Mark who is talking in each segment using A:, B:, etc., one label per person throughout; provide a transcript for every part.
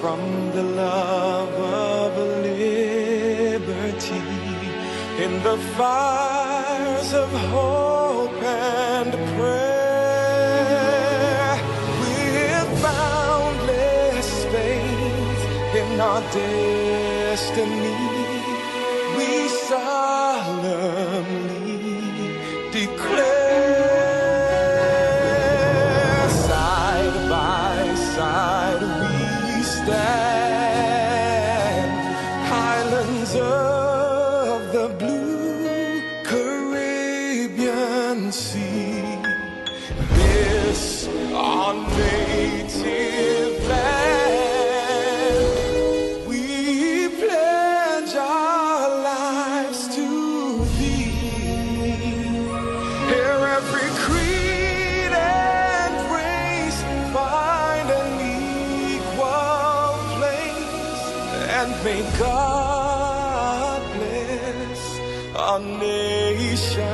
A: from the love of liberty in the fires of hope and prayer. With boundless faith in our destiny, we solemnly declare, side by side we stand, islands of the blue Caribbean Sea. This our native land, we pledge our lives to thee. Here every creed and race find an equal place, and may God bless our nation.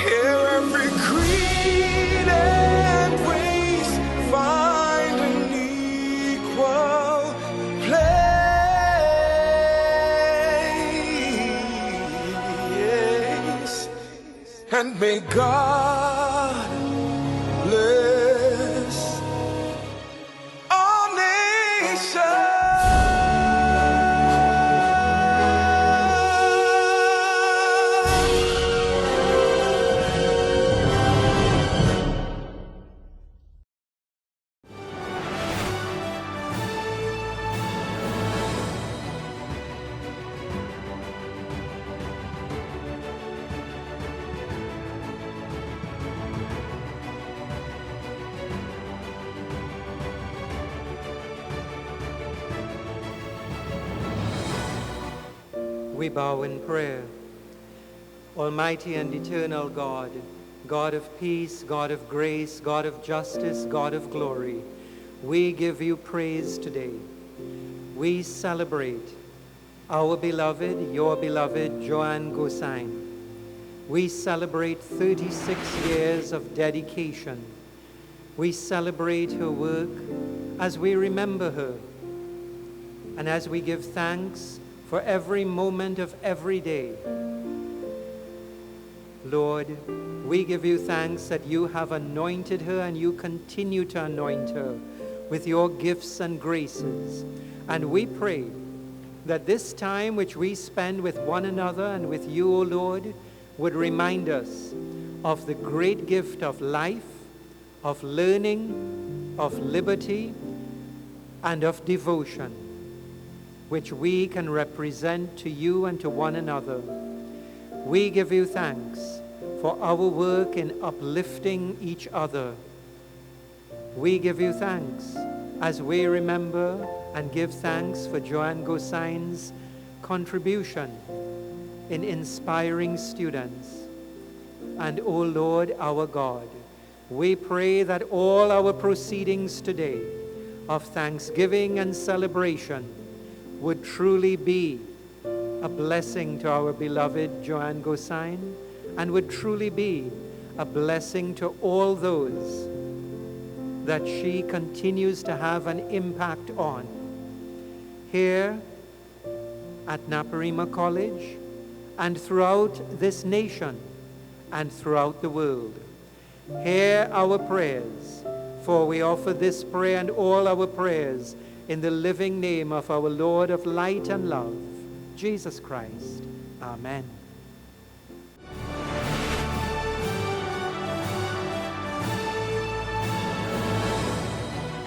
A: Here every creed and race find an equal place, and may God bless our nation.
B: We bow in prayer. Almighty and eternal God, God of peace, God of grace, God of justice, God of glory, we give you praise today. We celebrate our beloved, your beloved, Joanne Gosine. We celebrate 36 years of dedication. We celebrate her work as we remember her and as we give thanks for every moment of every day. Lord, we give you thanks that you have anointed her and you continue to anoint her with your gifts and graces. And we pray that this time which we spend with one another and with you, O Lord, would remind us of the great gift of life, of learning, of liberty, and of devotion, which we can represent to you and to one another. We give you thanks for our work in uplifting each other. We give you thanks as we remember and give thanks for Joanne Gosine's contribution in inspiring students. And, O Lord, our God, we pray that all our proceedings today of thanksgiving and celebration would truly be a blessing to our beloved Joanne Gosine and would truly be a blessing to all those that she continues to have an impact on here at Naparima College and throughout this nation and throughout the world. Hear our prayers, for we offer this prayer and all our prayers in the living name of our Lord of light and love, Jesus Christ. Amen.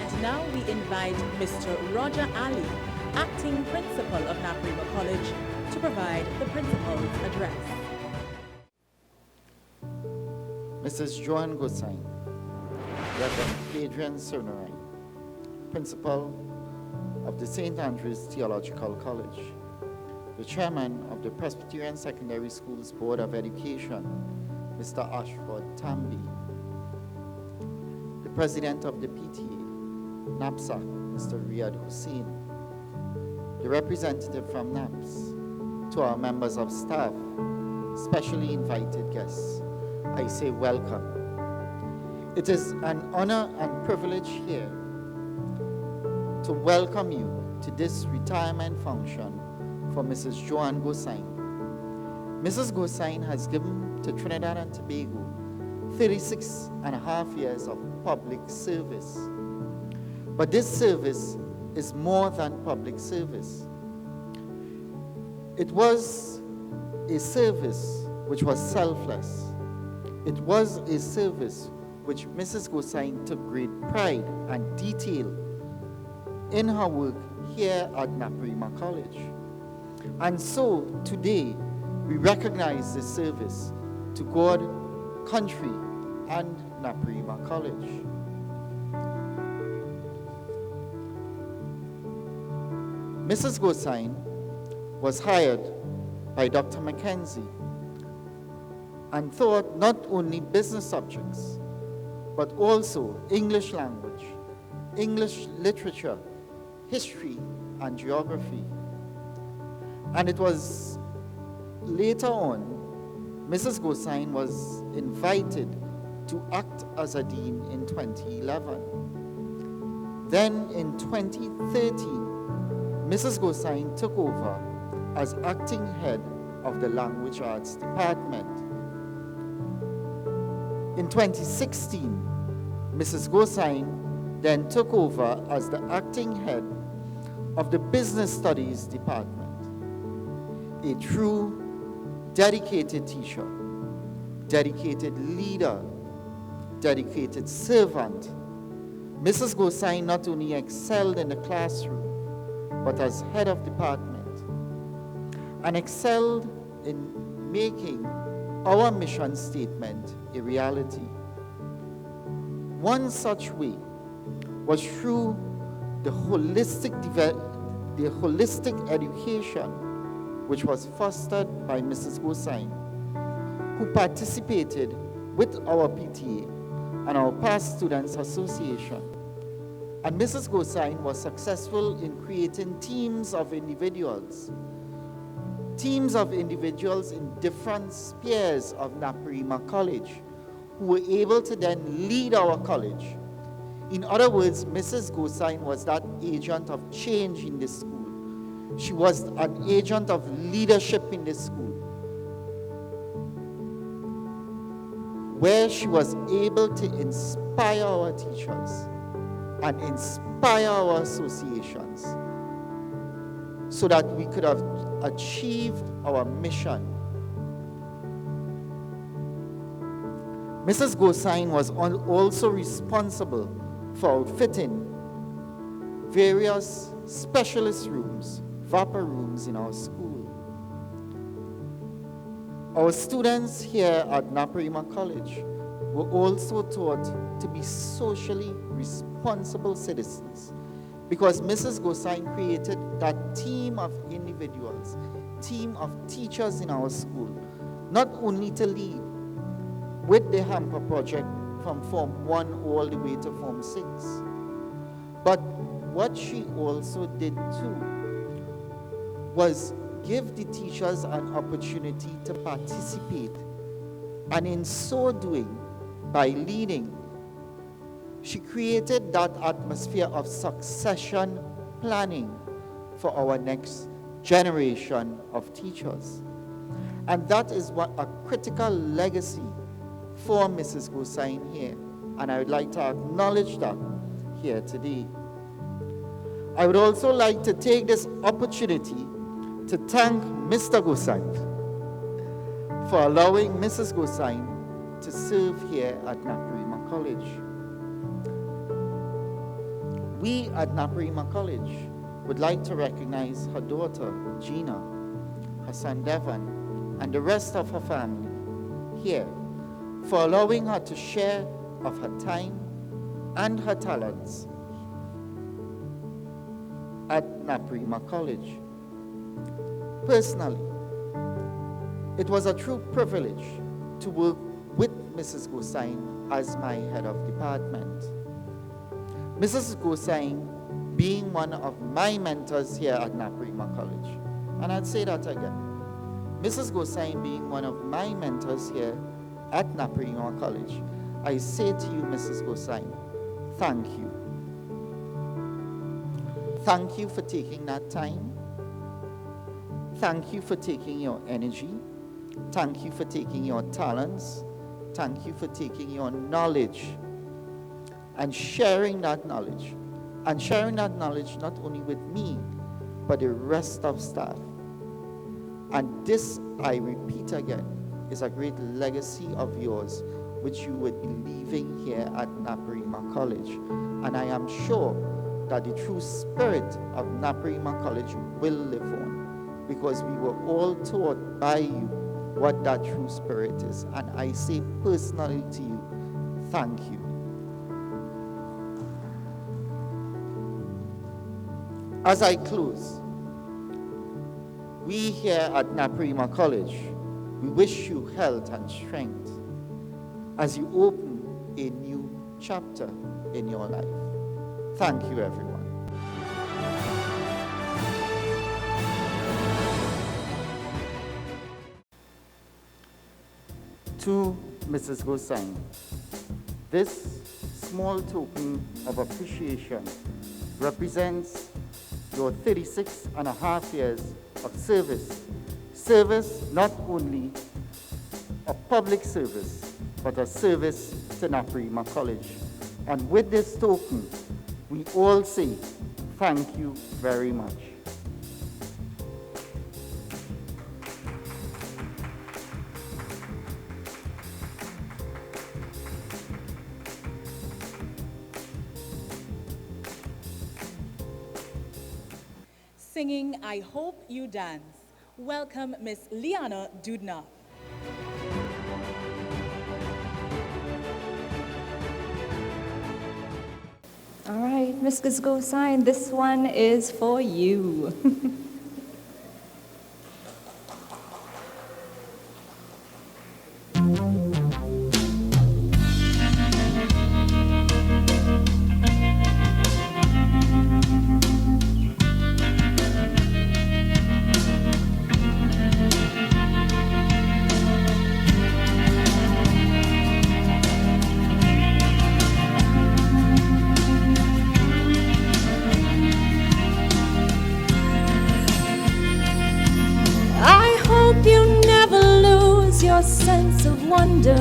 C: And now we invite Mr. Roger Ali, Acting Principal of Naparima College, to provide the Principal's address.
D: Mrs. Joanne Gosine, Reverend Adrian Cernurai, Principal of the St. Andrew's Theological College, the Chairman of the Presbyterian Secondary Schools Board of Education, Mr. Ashford Tambi, the President of the PTA, NAPSA, Mr. Riyad Hussein, the representative from NAPS, to our members of staff, specially invited guests, I say welcome. It is an honor and privilege here to welcome you to this retirement function for Mrs. Joanne Gosine. Mrs. Gosine has given to Trinidad and Tobago 36 and a half years of public service. But this service is more than public service. It was a service which was selfless. It was a service which Mrs. Gosine took great pride and detail in her work here at Naparima College. And so today we recognize this service to God, country, and Naparima College. Mrs. Gosine was hired by Dr. Mackenzie and taught not only business subjects, but also English language, English literature, history, and geography. And it was later on, Mrs. Gosine was invited to act as a dean in 2011. Then in 2013, Mrs. Gosine took over as acting head of the Language Arts Department. In 2016, Mrs. Gosine then took over as the acting head of the Business Studies Department. A true, dedicated teacher, dedicated leader, dedicated servant, Mrs. Gosine not only excelled in the classroom, but as head of department, and excelled in making our mission statement a reality. One such way was through the holistic education which was fostered by Mrs. Gosine, who participated with our PTA and our Past Students Association. And Mrs. Gosine was successful in creating teams of individuals in different spheres of Naparima College, who were able to then lead our college. In other words, Mrs. Gosine was that agent of change in this school. She was an agent of leadership in this school, where she was able to inspire our teachers and inspire our associations so that we could have achieved our mission. Mrs. Gosine was also responsible for outfitting various specialist rooms, vapor rooms in our school. Our students here at Naparima College were also taught to be socially responsible citizens, because Mrs. Gosine created that team of individuals, team of teachers in our school, not only to lead with the hamper project from Form 1 all the way to Form 6, but what she also did too was give the teachers an opportunity to participate, and in so doing, by leading, she created that atmosphere of succession planning for our next generation of teachers. And that is what a critical legacy for Mrs. Gosine here, and I would like to acknowledge that here today. I would also like to take this opportunity to thank Mr. Gosine for allowing Mrs. Gosine to serve here at Naparima College. We at Naparima College would like to recognize her daughter, Gina, her son, Devon, and the rest of her family here for allowing her to share of her time and her talents at Naparima College. Personally, it was a true privilege to work with Mrs. Gosine as my head of department. Mrs. Gosine being one of my mentors here at Naparima College. And I'd say that again. Mrs. Gosine being one of my mentors here at Naparima College, I say to you, Mrs. Gosine, thank you. Thank you for taking that time. Thank you for taking your energy. Thank you for taking your talents. Thank you for taking your knowledge and sharing that knowledge. And sharing that knowledge not only with me, but the rest of staff. And this, I repeat again, is a great legacy of yours, which you would be leaving here at Naparima College. And I am sure that the true spirit of Naparima College will live on, because we were all taught by you what that true spirit is. And I say personally to you, thank you. As I close, we here at Naparima College, we wish you health and strength as you open a new chapter in your life. Thank you, everyone. To Mrs. Gosine, this small token of appreciation represents your 36 and a half years of service. Service not only a public service, but a service to Naparima College. And with this token, we all say thank you very much.
C: Singing I Hope You Dance. Welcome Miss Liana Dudna.
E: All right, Mrs. Gosine, this one is for you. Sense of wonder.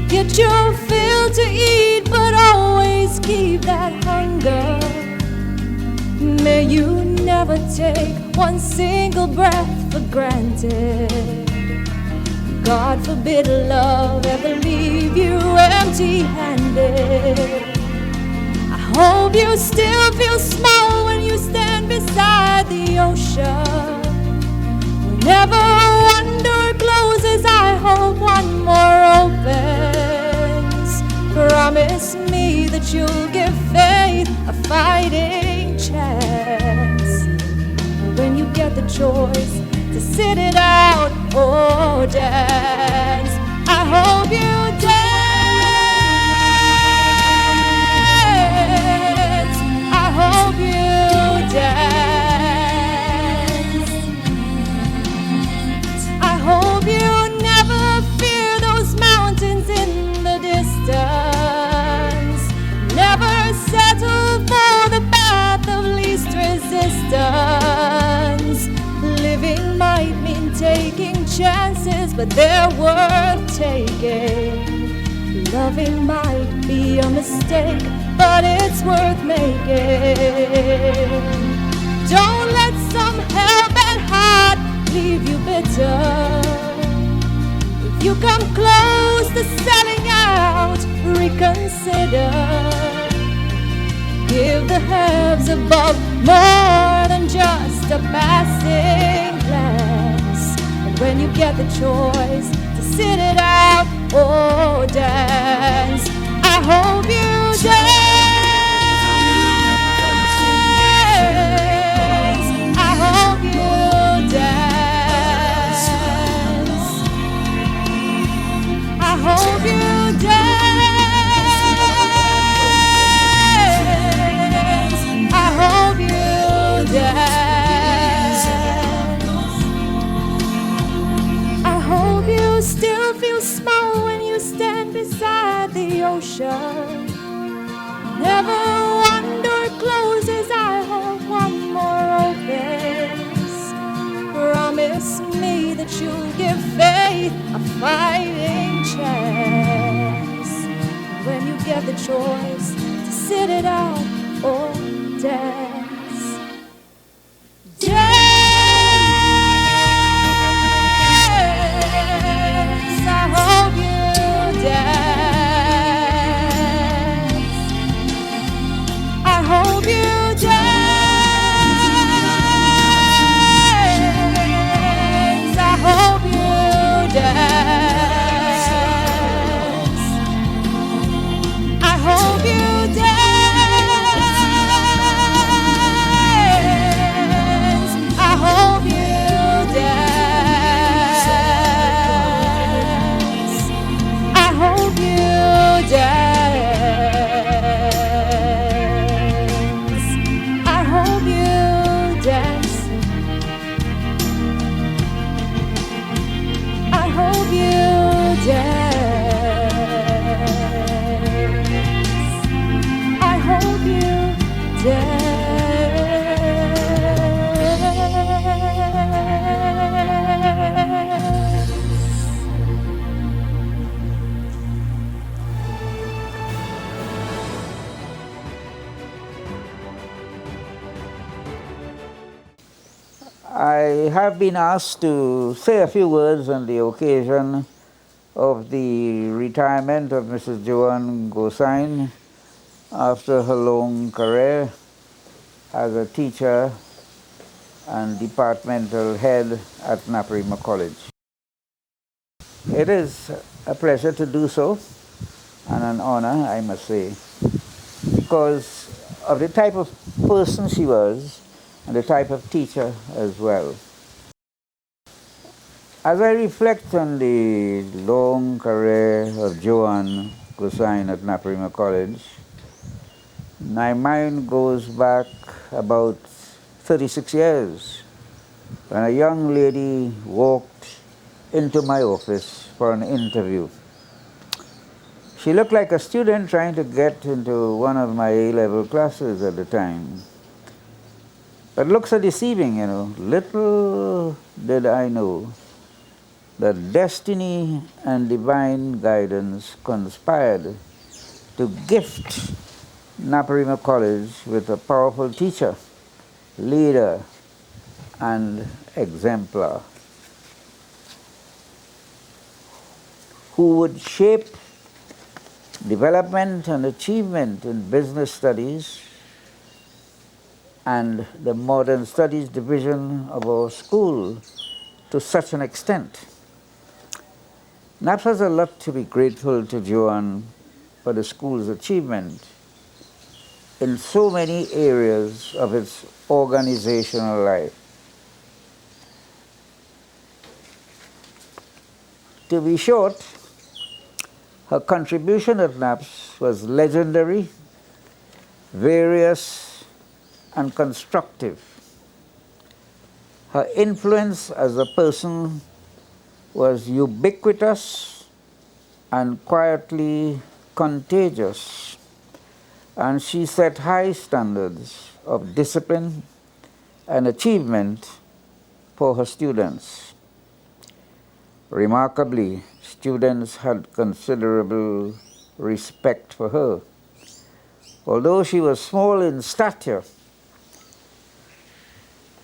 E: Get your fill to eat, but always keep that hunger. May you never take one single breath for granted. God forbid love ever leave you empty-handed. I hope you still feel small when you stand beside the ocean. Whenever one door closes, I hope one more opens. Promise me that you'll give faith a fighting chance. When you get the choice to sit it out or dance, I hope you dance. I hope you dance. Hope you never fear those mountains in the distance. Never settle for the path of least resistance. Living might mean taking chances, but they're worth taking. Loving might be a mistake, but it's worth making. Don't let some hell-bent heart leave you bitter. If you come close to selling out, reconsider. Give the haves above more than just a passing glance. And when you get the choice to sit it out or dance, I hope you dance. I hope you dance. I hope you dance. I hope you dance. I hope you still feel small when you stand beside the ocean. had the choice to sit it out or dance. Dance, I hope you dance. I hope you dance. I hope you dance. I hope you dance. I hope you dance. I hope you dance. I hope you dance. I hope you dance. I hope you dance.
F: I have been asked to say a few words on the occasion of the retirement of Mrs. Joanne Gosine after her long career as a teacher and departmental head at Naparima College. It is a pleasure to do so, and an honor, I must say, because of the type of person she was and the type of teacher as well. As I reflect on the long career of Joanne Gosine at Naparima College, my mind goes back about 36 years when a young lady walked into my office for an interview. She looked like a student trying to get into one of my A-level classes at the time. But looks are deceiving, you know. Little did I know that destiny and divine guidance conspired to gift Naparima College with a powerful teacher, leader, and exemplar who would shape development and achievement in business studies and the modern studies division of our school to such an extent. NAPS has a lot to be grateful to Joanne for the school's achievement in so many areas of its organizational life. To be short, her contribution at NAPS was legendary, various, and constructive. Her influence as a person was ubiquitous and quietly contagious, and she set high standards of discipline and achievement for her students. Remarkably, students had considerable respect for her. Although she was small in stature,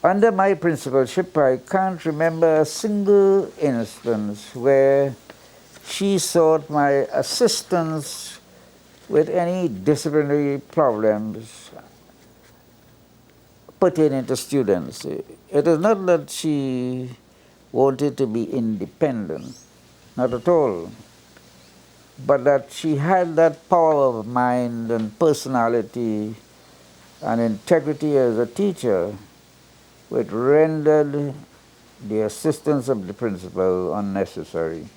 F: under my principalship, I can't remember a single instance where she sought my assistance with any disciplinary problems pertaining to students. It is not that she wanted to be independent, not at all, but that she had that power of mind and personality and integrity as a teacher which rendered the assistance of the principal unnecessary.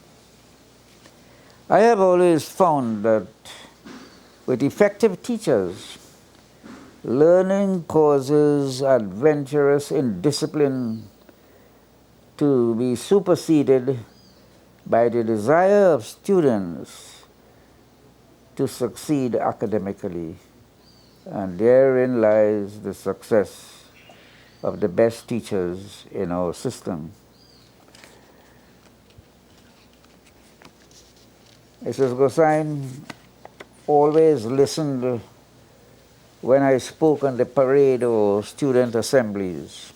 F: I have always found that with effective teachers, learning causes adventurous in discipline to be superseded by the desire of students to succeed academically. And therein lies the success of the best teachers in our system. Mrs. Gosine always listened when I spoke on the parade or student assemblies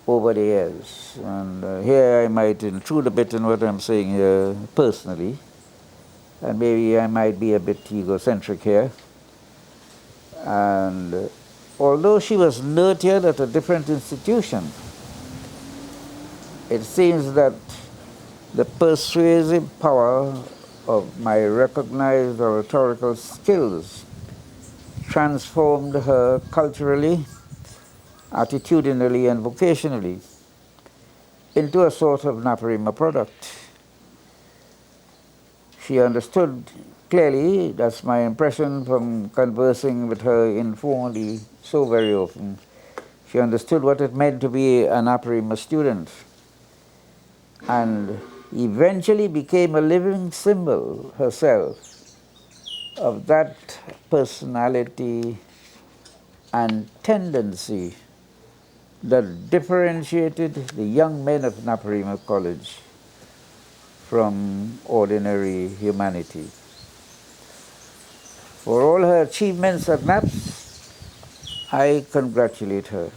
F: over the years. And here I might intrude a bit in what I'm saying here personally, and maybe I might be a bit egocentric here. And although she was nurtured at a different institution, it seems that the persuasive power of my recognized oratorical skills transformed her culturally, attitudinally, and vocationally into a sort of Naparima product. She understood clearly, that's my impression from conversing with her informally so very often, she understood what it meant to be an Naparima student, and eventually became a living symbol herself of that personality and tendency that differentiated the young men of Naparima College from ordinary humanity. For all her achievements at NAPS, I congratulate her.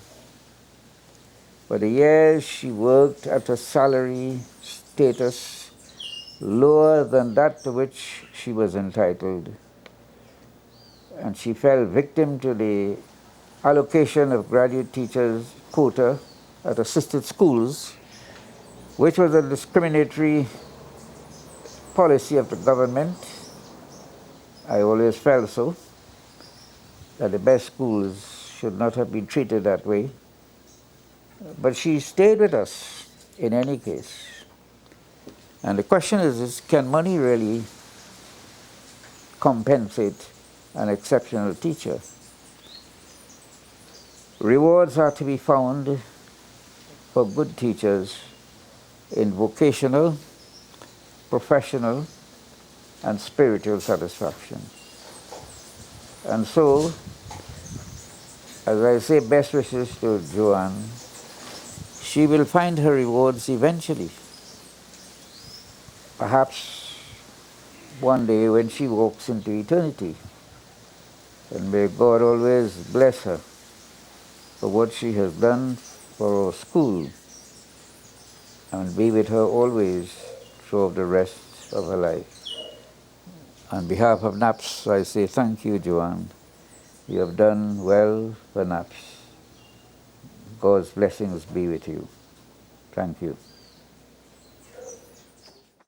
F: For the years she worked at a salary status lower than that to which she was entitled, and she fell victim to the allocation of graduate teachers quota at assisted schools, which was a discriminatory policy of the government. I always felt so, that the best schools should not have been treated that way. But she stayed with us in any case. And the question is can money really compensate an exceptional teacher? Rewards are to be found for good teachers in vocational, professional, and spiritual satisfaction. And so, as I say, best wishes to Joanne. She will find her rewards eventually. Perhaps one day when she walks into eternity. And may God always bless her for what she has done for our school, and be with her always throughout the rest of her life. On behalf of NAPS, I say thank you, Joanne. You have done well for NAPS. God's blessings be with you. Thank you.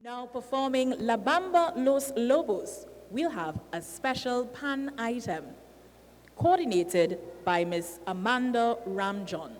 C: Now performing La Bamba Los Lobos, we'll have a special pan item, coordinated by Miss Amanda Ramjohn.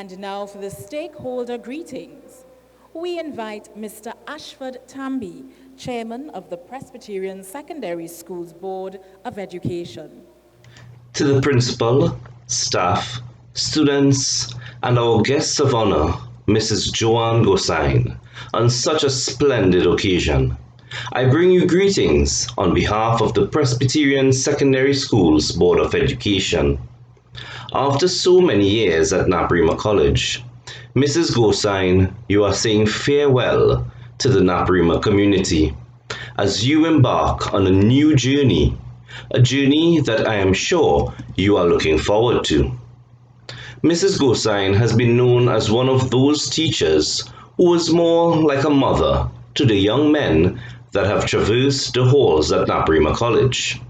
C: And now for the stakeholder greetings. We invite Mr. Ashford Tambi, Chairman of the Presbyterian Secondary Schools Board of Education.
G: To the principal, staff, students, and our guests of honor, Mrs. Joanne Gosine, on such a splendid occasion, I bring you greetings on behalf of the Presbyterian Secondary Schools Board of Education. After so many years at Naparima College, Mrs. Gosine, you are saying farewell to the Naparima community as you embark on a new journey, a journey that I am sure you are looking forward to. Mrs. Gosine has been known as one of those teachers who is more like a mother to the young men that have traversed the halls at Naparima College.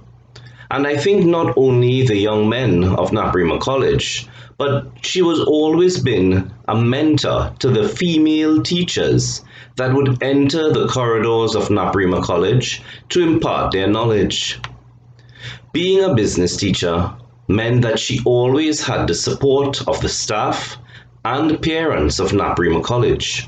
G: And I think not only the young men of Naparima College, but she was always been a mentor to the female teachers that would enter the corridors of Naparima College to impart their knowledge. Being a business teacher meant that she always had the support of the staff and parents of Naparima College,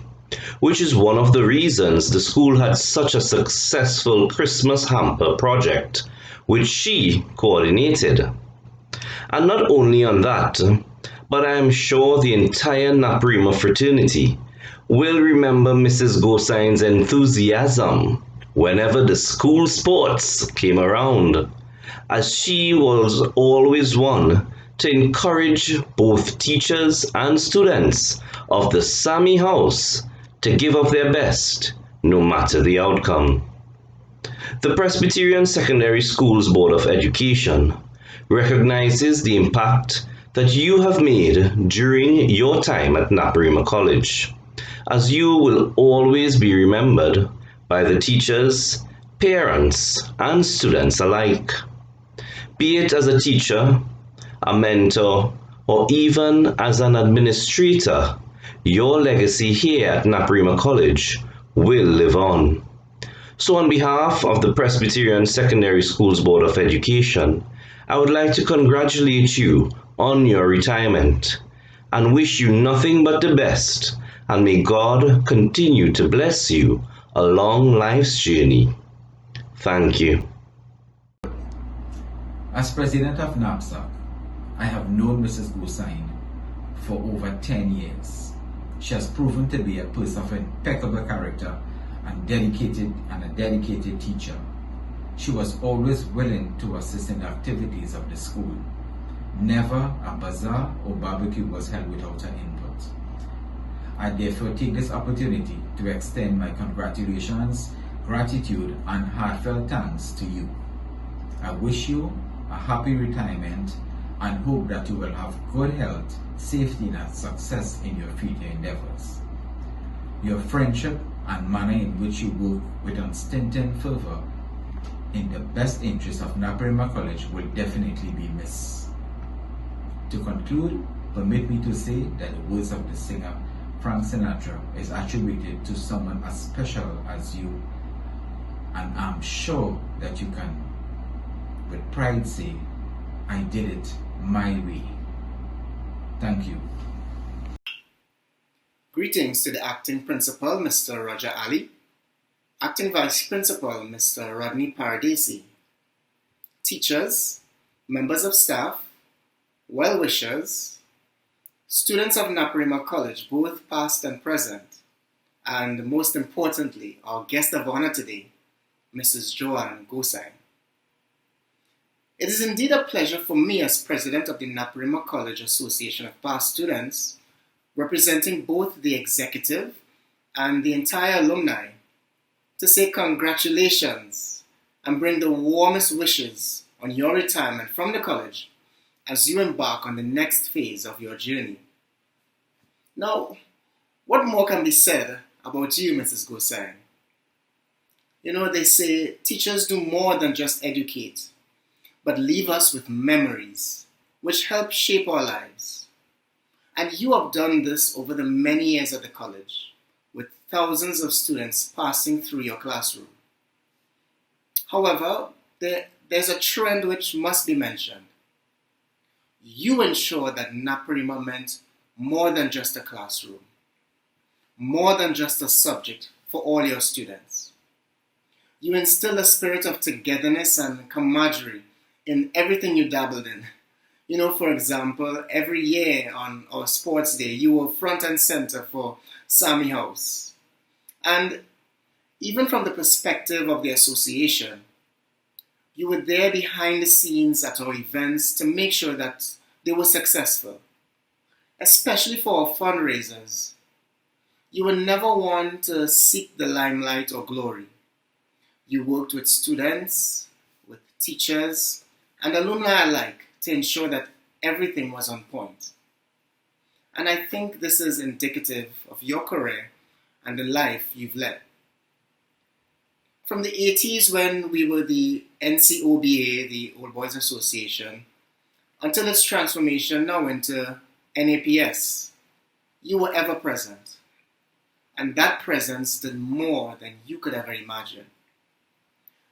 G: which is one of the reasons the school had such a successful Christmas hamper project, which she coordinated. And not only on that, but I am sure the entire Naparima fraternity will remember Mrs. Gosine's enthusiasm whenever the school sports came around, as she was always one to encourage both teachers and students of the Sammy House to give of their best, no matter the outcome. The Presbyterian Secondary Schools Board of Education recognizes the impact that you have made during your time at Naparima College, as you will always be remembered by the teachers, parents, and students alike. Be it as a teacher, a mentor, or even as an administrator, your legacy here at Naparima College will live on. So on behalf of the Presbyterian Secondary Schools Board of Education, I would like to congratulate you on your retirement and wish you nothing but the best, and may God continue to bless you along life's journey. Thank you.
H: As president of NAPSAC, I have known Mrs. Gosine for over 10 years. She has proven to be a person of impeccable character and a dedicated teacher. She was always willing to assist in the activities of the school. Never a bazaar or barbecue was held without her input. I therefore take this opportunity to extend my congratulations, gratitude, and heartfelt thanks to you. I wish you a happy retirement and hope that you will have good health, safety, and success in your future endeavors. Your friendship and manner in which you work with unstinted fervor in the best interest of Naparima College will definitely be missed. To conclude, permit me to say that the words of the singer Frank Sinatra is attributed to someone as special as you, and I'm sure that you can with pride say, I did it my way. Thank you.
I: Greetings to the Acting Principal, Mr. Roger Ali, Acting Vice Principal, Mr. Rodney Paradisi, teachers, members of staff, well-wishers, students of Naparima College, both past and present, and most importantly, our guest of honor today, Mrs. Joanne Gosine. It is indeed a pleasure for me as president of the Naparima College Association of Past Students, representing both the executive and the entire alumni, to say congratulations and bring the warmest wishes on your retirement from the college as you embark on the next phase of your journey. Now, what more can be said about you, Mrs. Gosine? You know, they say teachers do more than just educate, but leave us with memories which help shape our lives. And you have done this over the many years at the college, with thousands of students passing through your classroom. However, there's a trend which must be mentioned. You ensure that Naparima meant more than just a classroom, more than just a subject for all your students. You instilled a spirit of togetherness and camaraderie in everything you dabbled in. You know, for example, every year on our sports day, you were front and center for Sammy House. And even from the perspective of the association, you were there behind the scenes at our events to make sure that they were successful, especially for our fundraisers. You were never one to seek the limelight or glory. You worked with students, with teachers, and alumni alike to ensure that everything was on point. And I think this is indicative of your career and the life you've led. From the 80s, when we were the NCOBA, the Old Boys Association, until its transformation now into NAPS, you were ever present. And that presence did more than you could ever imagine.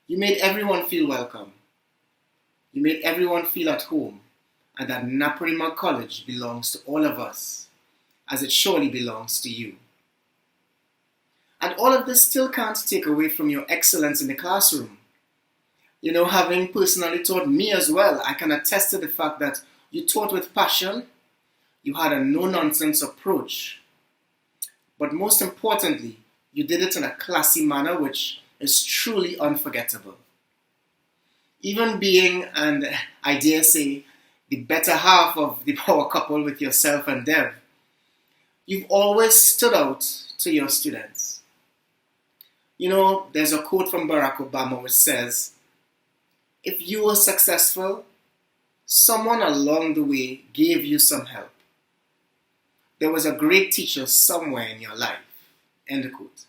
I: You made everyone feel welcome. You made everyone feel at home, and that Naparima College belongs to all of us, as it surely belongs to you. And all of this still can't take away from your excellence in the classroom. You know, having personally taught me as well, I can attest to the fact that you taught with passion, you had a no-nonsense approach, but most importantly, you did it in a classy manner which is truly unforgettable. Even being, and I dare say, the better half of the power couple with yourself and Dev, you've always stood out to your students. You know, there's a quote from Barack Obama which says, if you were successful, someone along the way gave you some help. There was a great teacher somewhere in your life. End quote.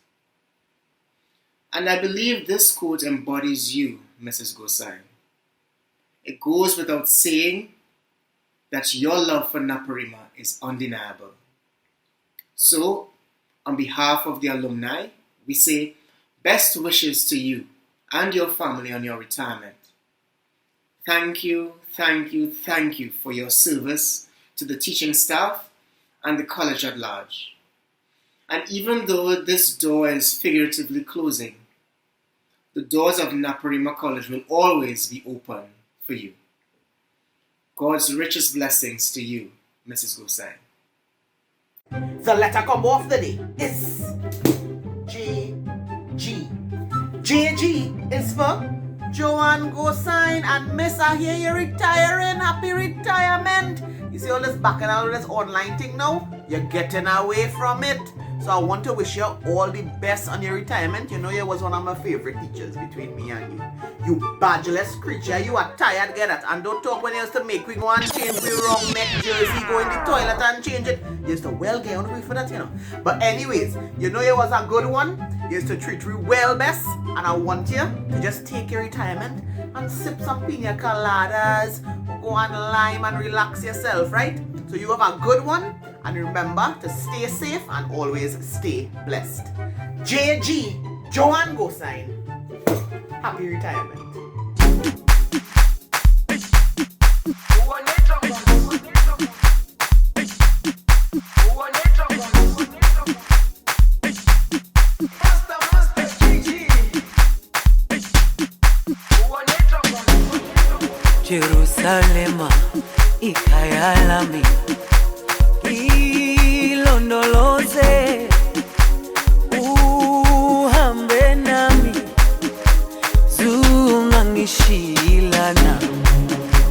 I: And I believe this quote embodies you, Mrs. Gosine. It goes without saying that your love for Naparima is undeniable. So, on behalf of the alumni, we say best wishes to you and your family on your retirement. Thank you, thank you, thank you for your service to the teaching staff and the college at large. And even though this door is figuratively closing, the doors of Naparima College will always be open for you. God's richest blessings to you, Mrs. Gosine.
J: The letter come off the day is J-G. J-G is for Joanne Gosine, and Miss, I hear you're retiring. Happy retirement. You see all this back and all this online thing now? You're getting away from it. So I want to wish you all the best on your retirement. You know you was one of my favorite teachers between me and you. You badgeless creature, you are tired, get that. And don't talk when you used to make we go and change we wrong neck jersey, go in the toilet and change it. You used to well get on for that, you know. But anyways, you know you was a good one. You used to treat you well best. And I want you to just take your retirement and sip some pina coladas, go on lime and relax yourself, right? So you have a good one. And remember to stay safe and always stay blessed. J.G. Joanne Gosine. Happy retirement.
K: Jerusalema, ikayalami. Ilondoloze, uhambe nami, zungangishilana.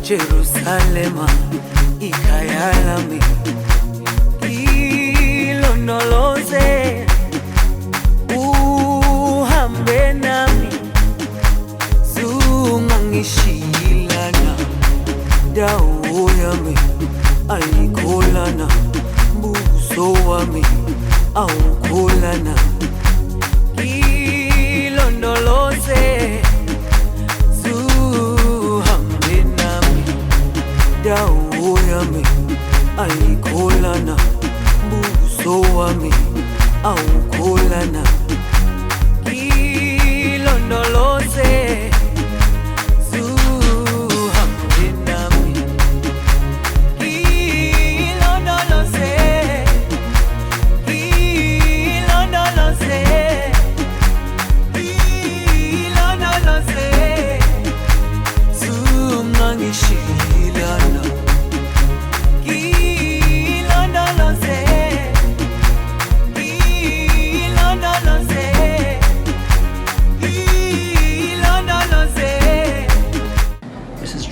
K: Jerusalema, ikayalami. Ilondoloze, uhambe nami, zungangishilana. Dawo yami, ayikolana. Buso wami awukolana, ilondoloze, zuhambe nami. Dawo yami ayikolana, buso wami awukolana, ilondoloze, zuhambe nami. Ilondoloze,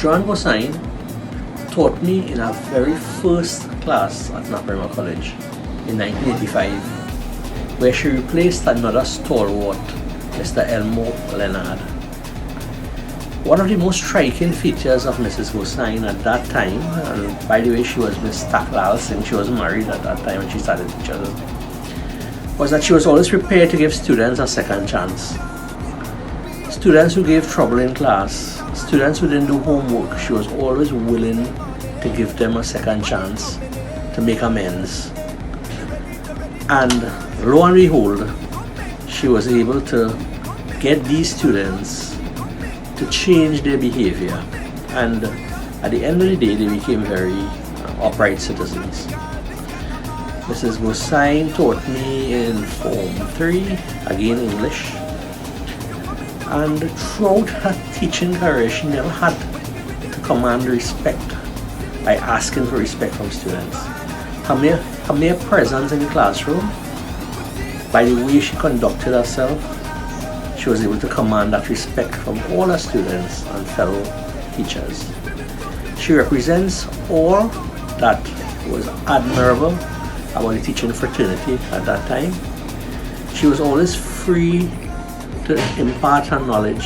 L: Joanne Gosine taught me in our very first class at Naparima College in 1985, where she replaced another stalwart, Mr. Elmo Leonard. One of the most striking features of Mrs. Gosine at that time, and by the way, she was Miss Taklal since she was married at that time when she started teaching, was that she was always prepared to give students a second chance. Students who gave trouble in class, students who didn't do homework, she was always willing to give them a second chance to make amends. And lo and behold, she was able to get these students to change their behavior, and at the end of the day they became very upright citizens. Mrs. Gosine taught me in Form 3, again English, and throughout her teaching career she never had to command respect by asking for respect from students. Her mere presence in the classroom, by the way she conducted herself, she was able to command that respect from all her students and fellow teachers. She represents all that was admirable about the teaching fraternity at that time. She was always free to impart her knowledge.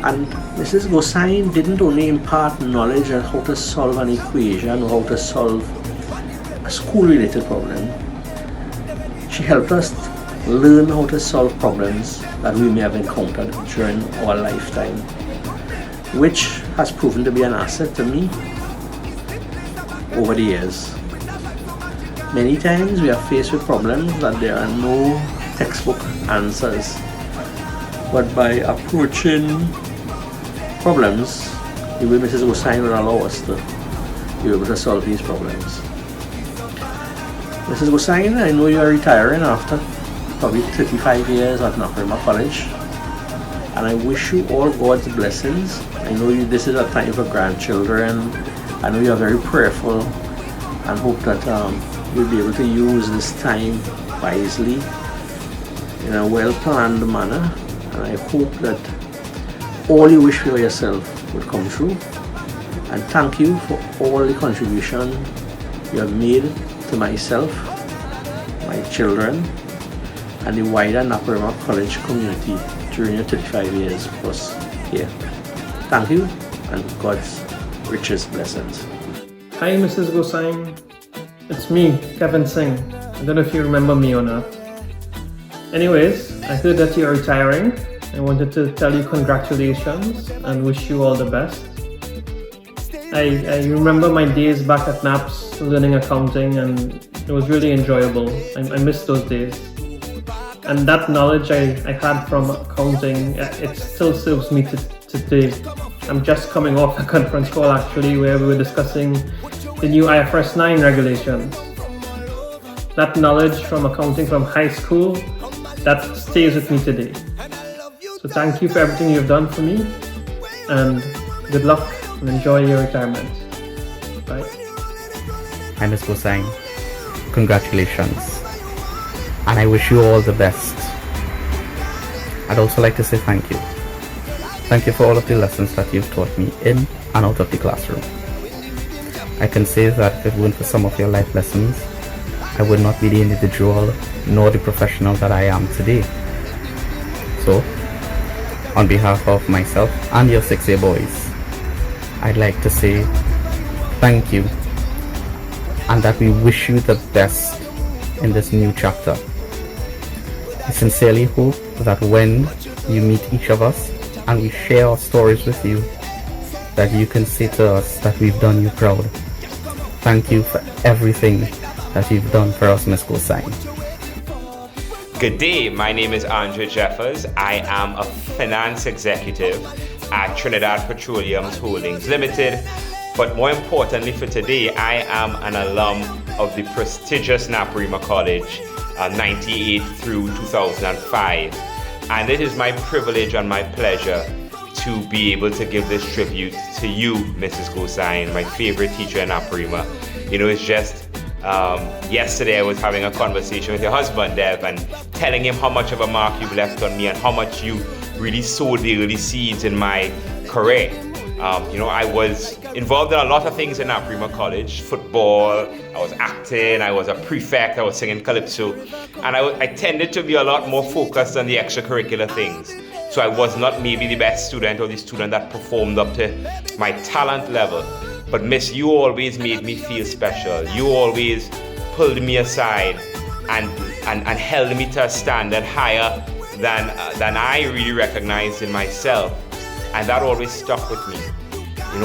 L: And Mrs. Gosine didn't only impart knowledge on how to solve an equation or how to solve a school-related problem. She helped us learn how to solve problems that we may have encountered during our lifetime, which has proven to be an asset to me over the years. Many times we are faced with problems that there are no textbook answers, but by approaching problems the way Mrs. Gosine would allow us to be able to solve these problems. Mrs. Gosine, I know you are retiring after probably 35 years at Naparima College, and I wish you all God's blessings. I know this is a time for grandchildren. I know you are very prayerful and hope that you'll be able to use this time wisely in a well-planned manner, and I hope that all you wish for yourself would come true. And thank you for all the contribution you have made to myself, my children, and the wider Naparima College community during your 35 years plus here. Thank you, and God's richest blessings.
M: Hi, Mrs. Gosine. It's me, Kevin Singh. I don't know if you remember me or not. Anyways, I heard that you're retiring. I wanted to tell you congratulations and wish you all the best. I remember my days back at NAPS learning accounting, and it was really enjoyable. I miss those days. And that knowledge I had from accounting, it still serves me today. I'm just coming off a conference call actually where we were discussing the new IFRS 9 regulations. That knowledge from accounting from high school, that stays with me today. So thank you for everything you've done for me, and good luck and enjoy your retirement. Bye.
N: Hi, Ms. Gosine. Congratulations. And I wish you all the best. I'd also like to say thank you. Thank you for all of the lessons that you've taught me in and out of the classroom. I can say that if it weren't for some of your life lessons, I would not be the individual nor the professional that I am today. So, on behalf of myself and your 6A boys, I'd like to say thank you, and that we wish you the best in this new chapter. I sincerely hope that when you meet each of us and we share our stories with you, that you can say to us that we've done you proud. Thank you for everything that you've done for us, Ms. Gosine.
O: Good day, my name is Andrew Jeffers. I am a finance executive at Trinidad Petroleum Holdings Limited. But more importantly for today, I am an alum of the prestigious Naparima College, 98 through 2005. And it is my privilege and my pleasure to be able to give this tribute to you, Mrs. Gosine, my favorite teacher in Naparima. You know, it's just yesterday I was having a conversation with your husband, Dev, and telling him how much of a mark you've left on me and how much you really sowed the early seeds in my career. I was involved in a lot of things in Naparima College. Football, I was acting, I was a prefect, I was singing calypso. And I tended to be a lot more focused on the extracurricular things. So I was not maybe the best student or the student that performed up to my talent level. But Miss, you always made me feel special. You always pulled me aside and held me to a standard higher than I really recognized in myself. And that always stuck with me.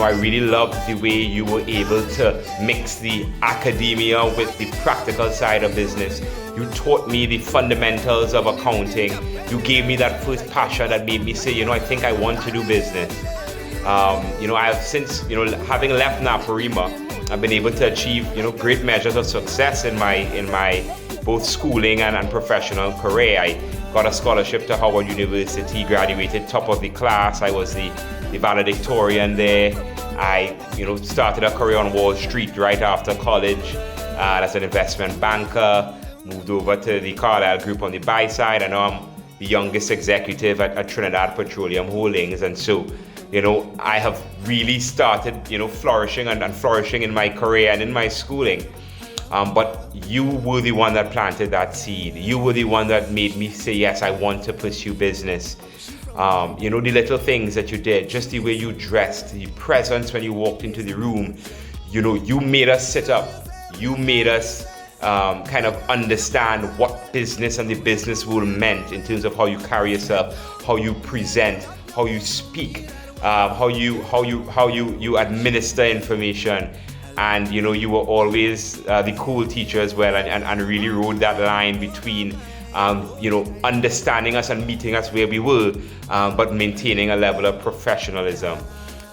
O: I really loved the way you were able to mix the academia with the practical side of business. You taught me the fundamentals of accounting. You gave me that first passion that made me say, I think I want to do business. I've since, having left Naparima, I've been able to achieve, great measures of success in my both schooling and professional career. I got a scholarship to Howard University, graduated top of the class. I was the valedictorian there. I, started a career on Wall Street right after college as an investment banker. Moved over to the Carlyle Group on the buy side. I know I'm the youngest executive at Trinidad Petroleum Holdings, and so, I have really started, flourishing and flourishing in my career and in my schooling. But you were the one that planted that seed. You were the one that made me say, yes, I want to pursue business. The little things that you did, just the way you dressed, the presence when you walked into the room, you made us sit up. You made us kind of understand what business and the business world meant in terms of how you carry yourself, how you present, how you speak, how you administer information. And you were always the cool teacher as well, and really rode that line between understanding us and meeting us where we were, but maintaining a level of professionalism.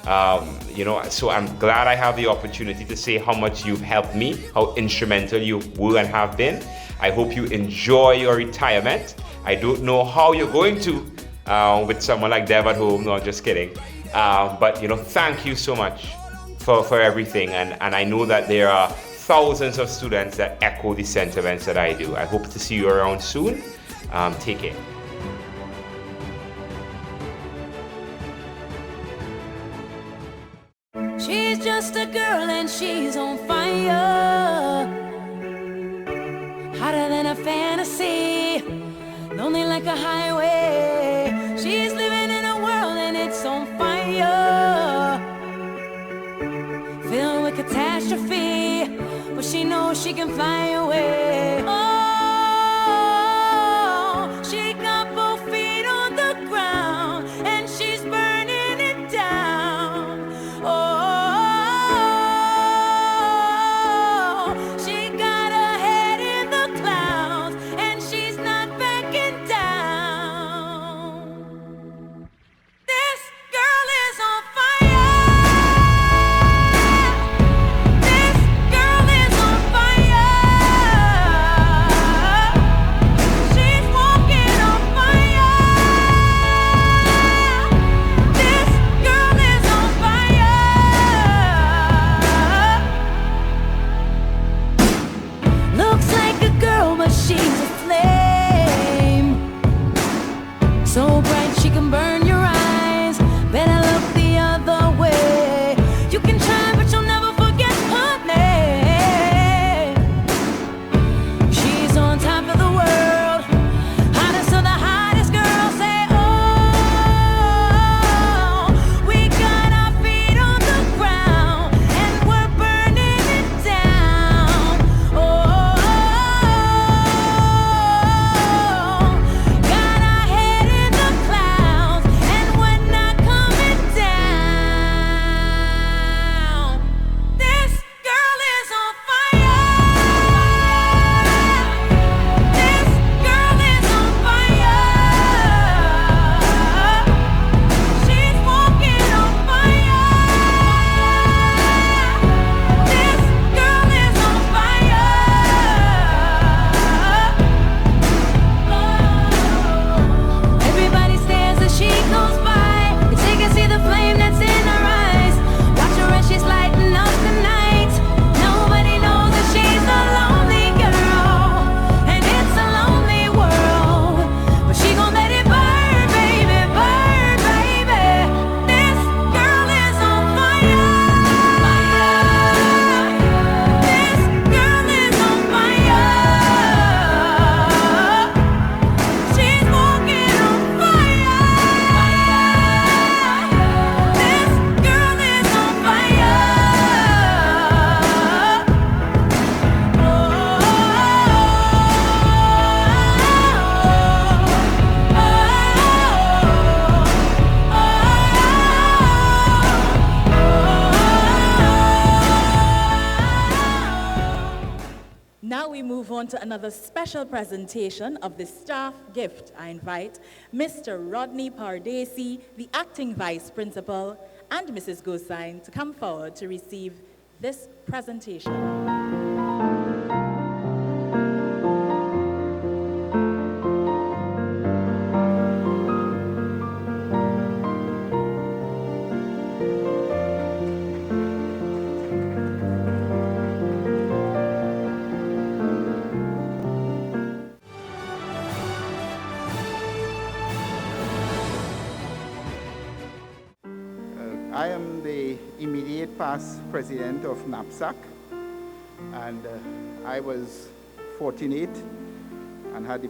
O: So I'm glad I have the opportunity to say how much you've helped me, how instrumental you were and have been. I hope you enjoy your retirement. I don't know how you're going to with someone like Dev at home. No, just kidding. But thank you so much for everything, and I know that there are thousands of students that echo the sentiments that I do. I hope to see you around soon. Take care.
E: She's just a girl and she's on fire, hotter than a fantasy, lonely like a highway. She's living in a world and it's on fire, filled with catastrophe, but she knows she can fly away. Oh, she got both feet on the ground and she's burning it down. Oh, she got her head in the clouds and she's not backing down. This girl is on fire. This girl is on fire.
C: to another special presentation of the staff gift. I invite Mr. Rodney Pardesi, the acting vice principal, and Mrs. Gosine to come forward to receive this presentation.
P: I am the immediate past president of NAPSAC, and I was fortunate and had the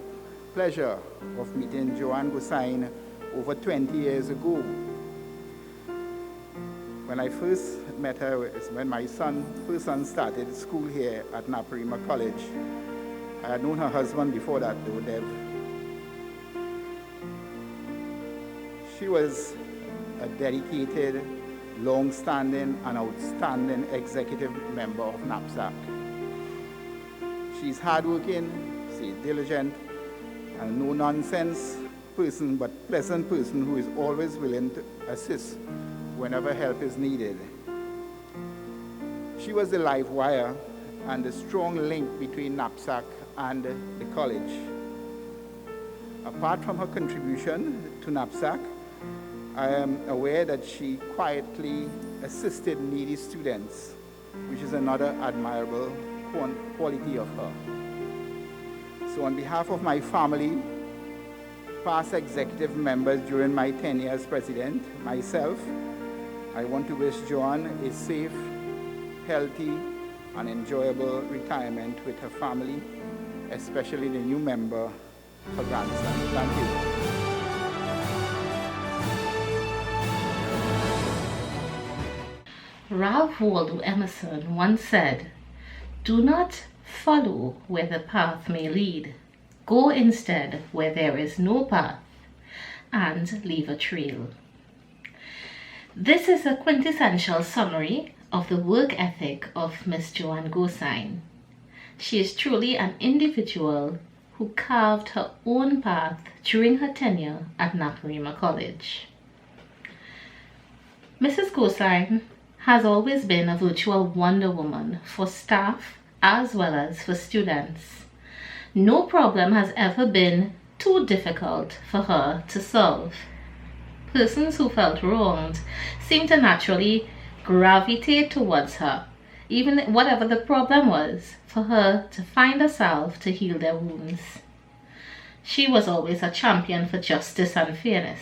P: pleasure of meeting Joanne Gosine over 20 years ago. When I first met her, it's when my first son started school here at Naparima College. I had known her husband before that, though, Dev. She was a dedicated, long-standing and outstanding executive member of NAPSAC. She's hardworking, she's diligent, and a no-nonsense person, but pleasant person who is always willing to assist whenever help is needed. She was the live wire and the strong link between NAPSAC and the college. Apart from her contribution to NAPSAC, I am aware that she quietly assisted needy students, which is another admirable quality of her. So on behalf of my family, past executive members during my tenure as president, myself, I want to wish Joanne a safe, healthy, and enjoyable retirement with her family, especially the new member, her grandson. Thank you.
Q: Ralph Waldo Emerson once said, "Do not follow where the path may lead. Go instead where there is no path, and leave a trail." This is a quintessential summary of the work ethic of Miss Joanne Gosine. She is truly an individual who carved her own path during her tenure at Naparima College. Mrs. Gosine has always been a virtual wonder woman for staff as well as for students. No problem has ever been too difficult for her to solve. Persons who felt wronged seemed to naturally gravitate towards her, even whatever the problem was, for her to find herself to heal their wounds. She was always a champion for justice and fairness,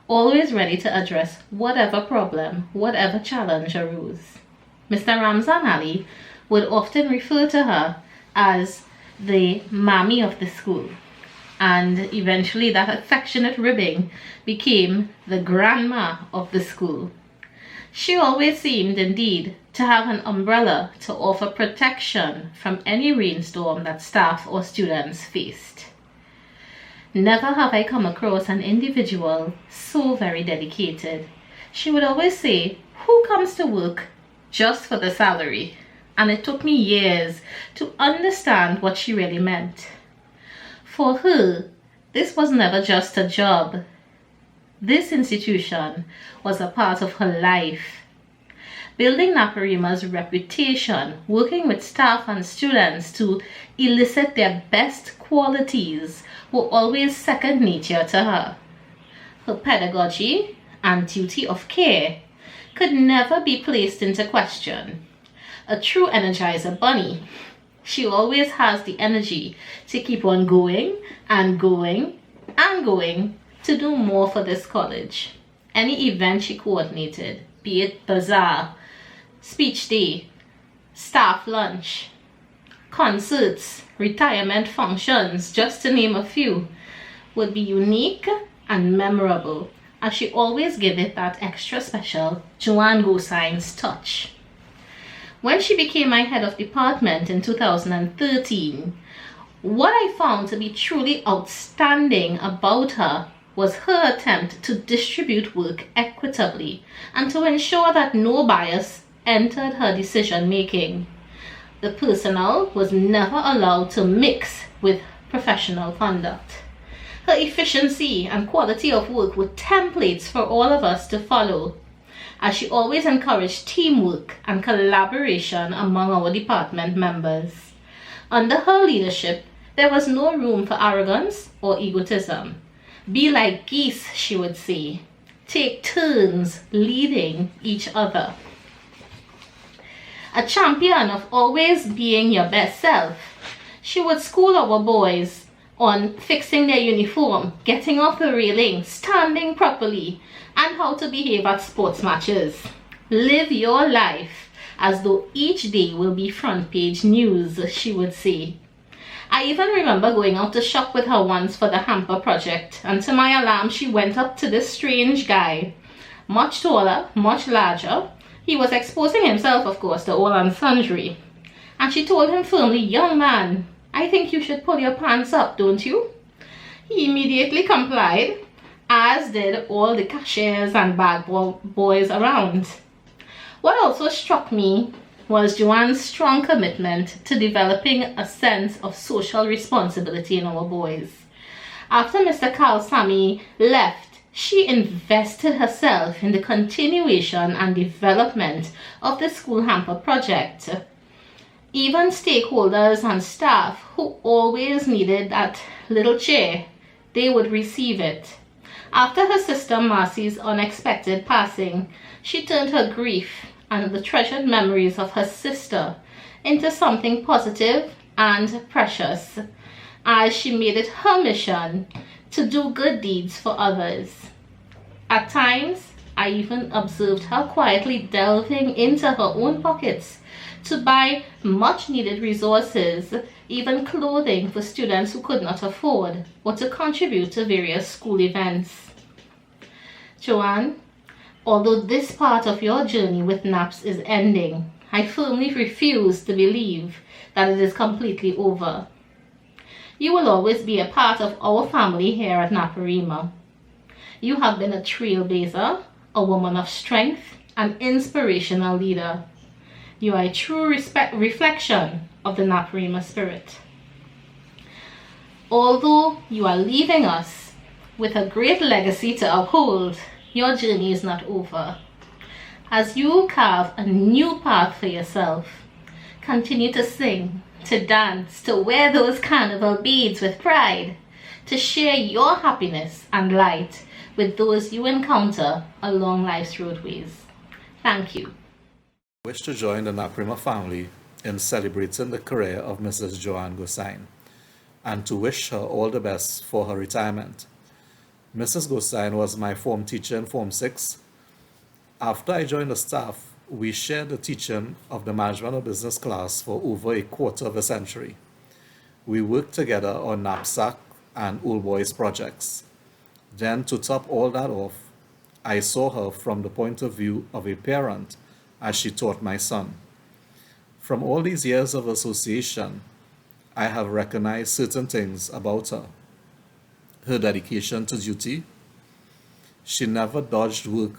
Q: always ready to address whatever problem, whatever challenge arose. Mr. Ramzan Ali would often refer to her as the mammy of the school, and eventually that affectionate ribbing became the grandma of the school. She always seemed indeed to have an umbrella to offer protection from any rainstorm that staff or students faced. Never have I come across an individual so very dedicated. She would always say, "Who comes to work just for the salary?" And it took me years to understand what she really meant. For her, this was never just a job. This institution was a part of her life. Building Naparima's reputation, working with staff and students to elicit their best qualities, were always second nature to her. Her pedagogy and duty of care could never be placed into question. A true Energizer bunny, she always has the energy to keep on going and going and going to do more for this college. Any event she coordinated, be it bazaar, speech day, staff lunch, concerts, retirement functions, just to name a few, would be unique and memorable, as she always gave it that extra special Joanne Gosine's touch. When she became my head of department in 2013, what I found to be truly outstanding about her was her attempt to distribute work equitably and to ensure that no bias entered her decision making. The personal was never allowed to mix with professional conduct. Her efficiency and quality of work were templates for all of us to follow, as she always encouraged teamwork and collaboration among our department members. Under her leadership, there was no room for arrogance or egotism. Be like geese, she would say. Take turns leading each other. A champion of always being your best self, she would school our boys on fixing their uniform, getting off the railing, standing properly, and how to behave at sports matches. Live your life as though each day will be front page news, she would say. I even remember going out to shop with her once for the hamper project, and to my alarm she went up to this strange guy, much taller, much larger. He was exposing himself, of course, to all and sundry. And she told him firmly, "Young man, I think you should pull your pants up, don't you?" He immediately complied, as did all the cashiers and bag boys around. What also struck me was Joanne's strong commitment to developing a sense of social responsibility in our boys. After Mr. Carl Sammy left, she invested herself in the continuation and development of the school hamper project. Even stakeholders and staff who always needed that little chair, they would receive it. After her sister Marcy's unexpected passing, she turned her grief and the treasured memories of her sister into something positive and precious, as she made it her mission to do good deeds for others. At times, I even observed her quietly delving into her own pockets to buy much needed resources, even clothing for students who could not afford, or to contribute to various school events. Joanne, although this part of your journey with NAPS is ending, I firmly refuse to believe that it is completely over. You will always be a part of our family here at Naparima. You have been a trailblazer, a woman of strength, an inspirational leader. You are a true reflection of the Naparima spirit. Although you are leaving us with a great legacy to uphold, your journey is not over. As you carve a new path for yourself, continue to sing, to dance, to wear those carnival beads with pride, to share your happiness and light with those you encounter along life's roadways. Thank you.
R: I wish to join the Naparima family in celebrating the career of Mrs. Joanne Gosine and to wish her all the best for her retirement. Mrs. Gosine was my form teacher in Form 6. After I joined the staff, we shared the teaching of the Management of Business class for over a quarter of a century. We worked together on knapsack and old boys projects. Then, to top all that off, I saw her from the point of view of a parent as she taught my son. From all these years of association, I have recognized certain things about her. Her dedication to duty. She never dodged work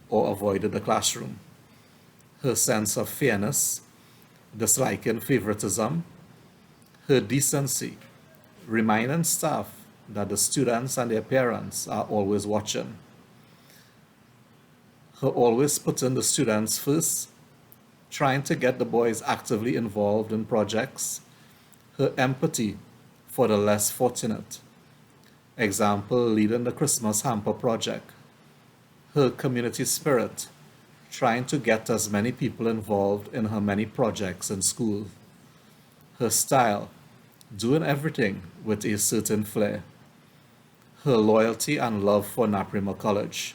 R: or avoided the classroom. Her sense of fairness, disliking favoritism. Her decency, reminding staff that the students and their parents are always watching. Her always putting the students first, trying to get the boys actively involved in projects. Her empathy for the less fortunate. Example, leading the Christmas hamper project. Her community spirit, trying to get as many people involved in her many projects in school. Her style, doing everything with a certain flair. Her loyalty and love for Naparima College,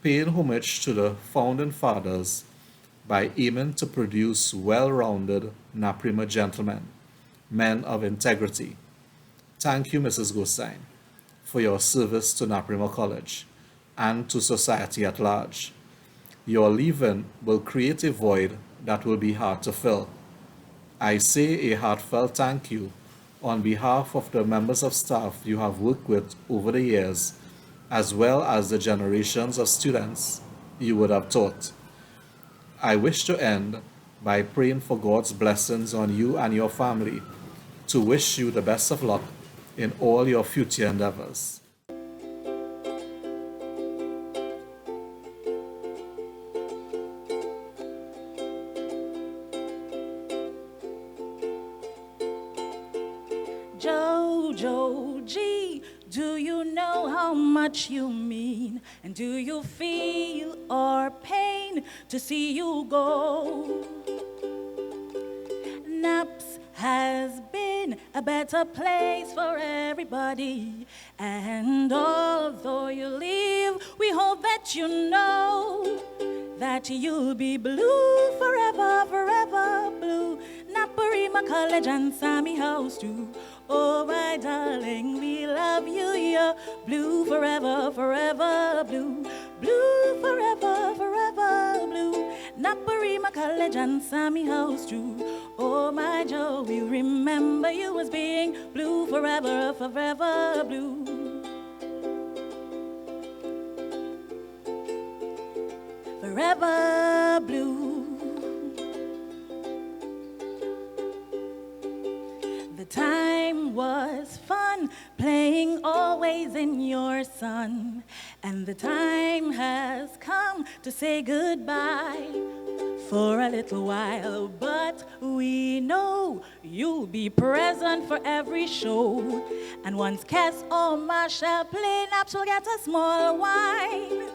R: paying homage to the founding fathers by aiming to produce well-rounded Naparima gentlemen, men of integrity. Thank you, Mrs. Gosine, for your service to Naparima College and to society at large. Your leaving will create a void that will be hard to fill. I say a heartfelt thank you on behalf of the members of staff you have worked with over the years, as well as the generations of students you would have taught. I wish to end by praying for God's blessings on you and your family, to wish you the best of luck in all your future endeavors.
C: Jojo G, do you know how much you mean? And do you feel our pain to see you go? Naps has been a better place for everybody. And although you leave, we hope that you know that you'll be blue forever, forever blue. Naparima College and Sammy House too. Oh my darling, we love you, you're blue forever, forever blue. Blue forever, forever blue. Naparima College and Sammy House too. Oh my Joe, we remember you as being blue forever, forever blue. Forever blue. The time was fun, playing always in your sun. And the time has come to say goodbye for a little while. But we know you'll be present for every show. And once Cass or Marshall play, Naps will get a small wine.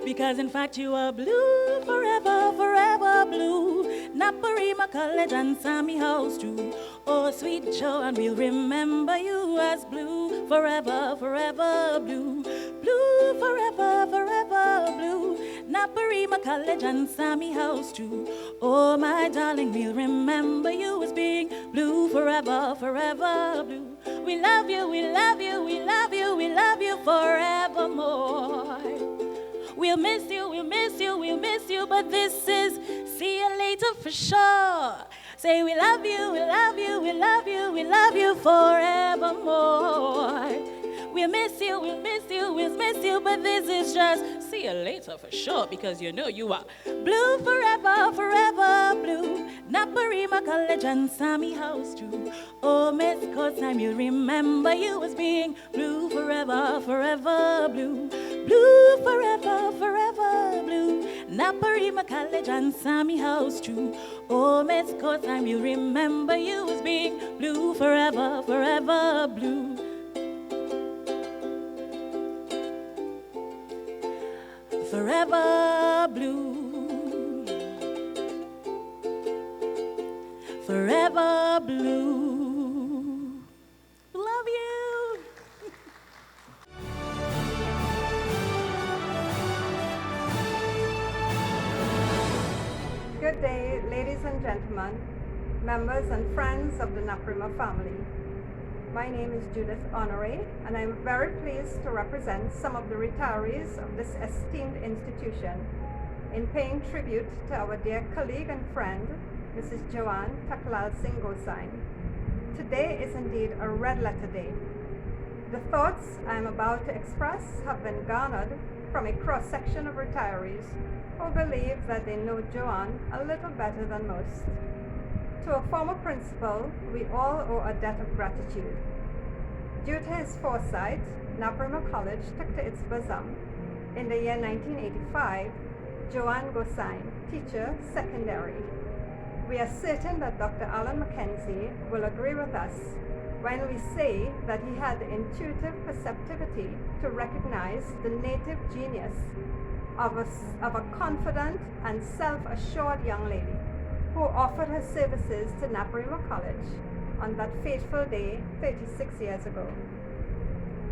C: Because in fact you are blue forever, forever blue. Naparima College and Sammy House too. Oh sweet Joanne, we'll remember you as blue forever, forever blue. Blue forever, forever blue. Naparima College and Sammy House too. Oh my darling, we'll remember you as being blue forever, forever blue. We love you, we love you, we love you, we love you forevermore. We'll miss you, we'll miss you, we'll miss you, but this is see you later for sure. Say we love you, we love you, we love you, we love you forevermore. We'll miss you, we'll miss you, we'll miss you, but this is just see you later for sure, because you know you are blue forever, forever blue. Naparima College and Sammy House too. Oh Miss Gosine, you'll remember you as being blue forever, forever blue. Blue forever, forever blue. Naparima College and Sammy House too. Oh Miss Gosine, you'll remember you as being blue forever, forever blue. Forever blue, forever blue. Love you.
S: Good day, ladies and gentlemen, members and friends of the Naparima family. My name is Judith Honore, and I'm very pleased to represent some of the retirees of this esteemed institution in paying tribute to our dear colleague and friend, Mrs. Joanne Singh Gosine. Today is indeed a red letter day. The thoughts I'm about to express have been garnered from a cross-section of retirees who believe that they know Joanne a little better than most. To a former principal, we all owe a debt of gratitude. Due to his foresight, Naparima College took to its bosom, in the year 1985, Joanne Gosine, teacher, secondary. We are certain that Dr. Alan Mackenzie will agree with us when we say that he had the intuitive perceptivity to recognize the native genius of a confident and self-assured young lady who offered her services to Naparima College on that fateful day 36 years ago.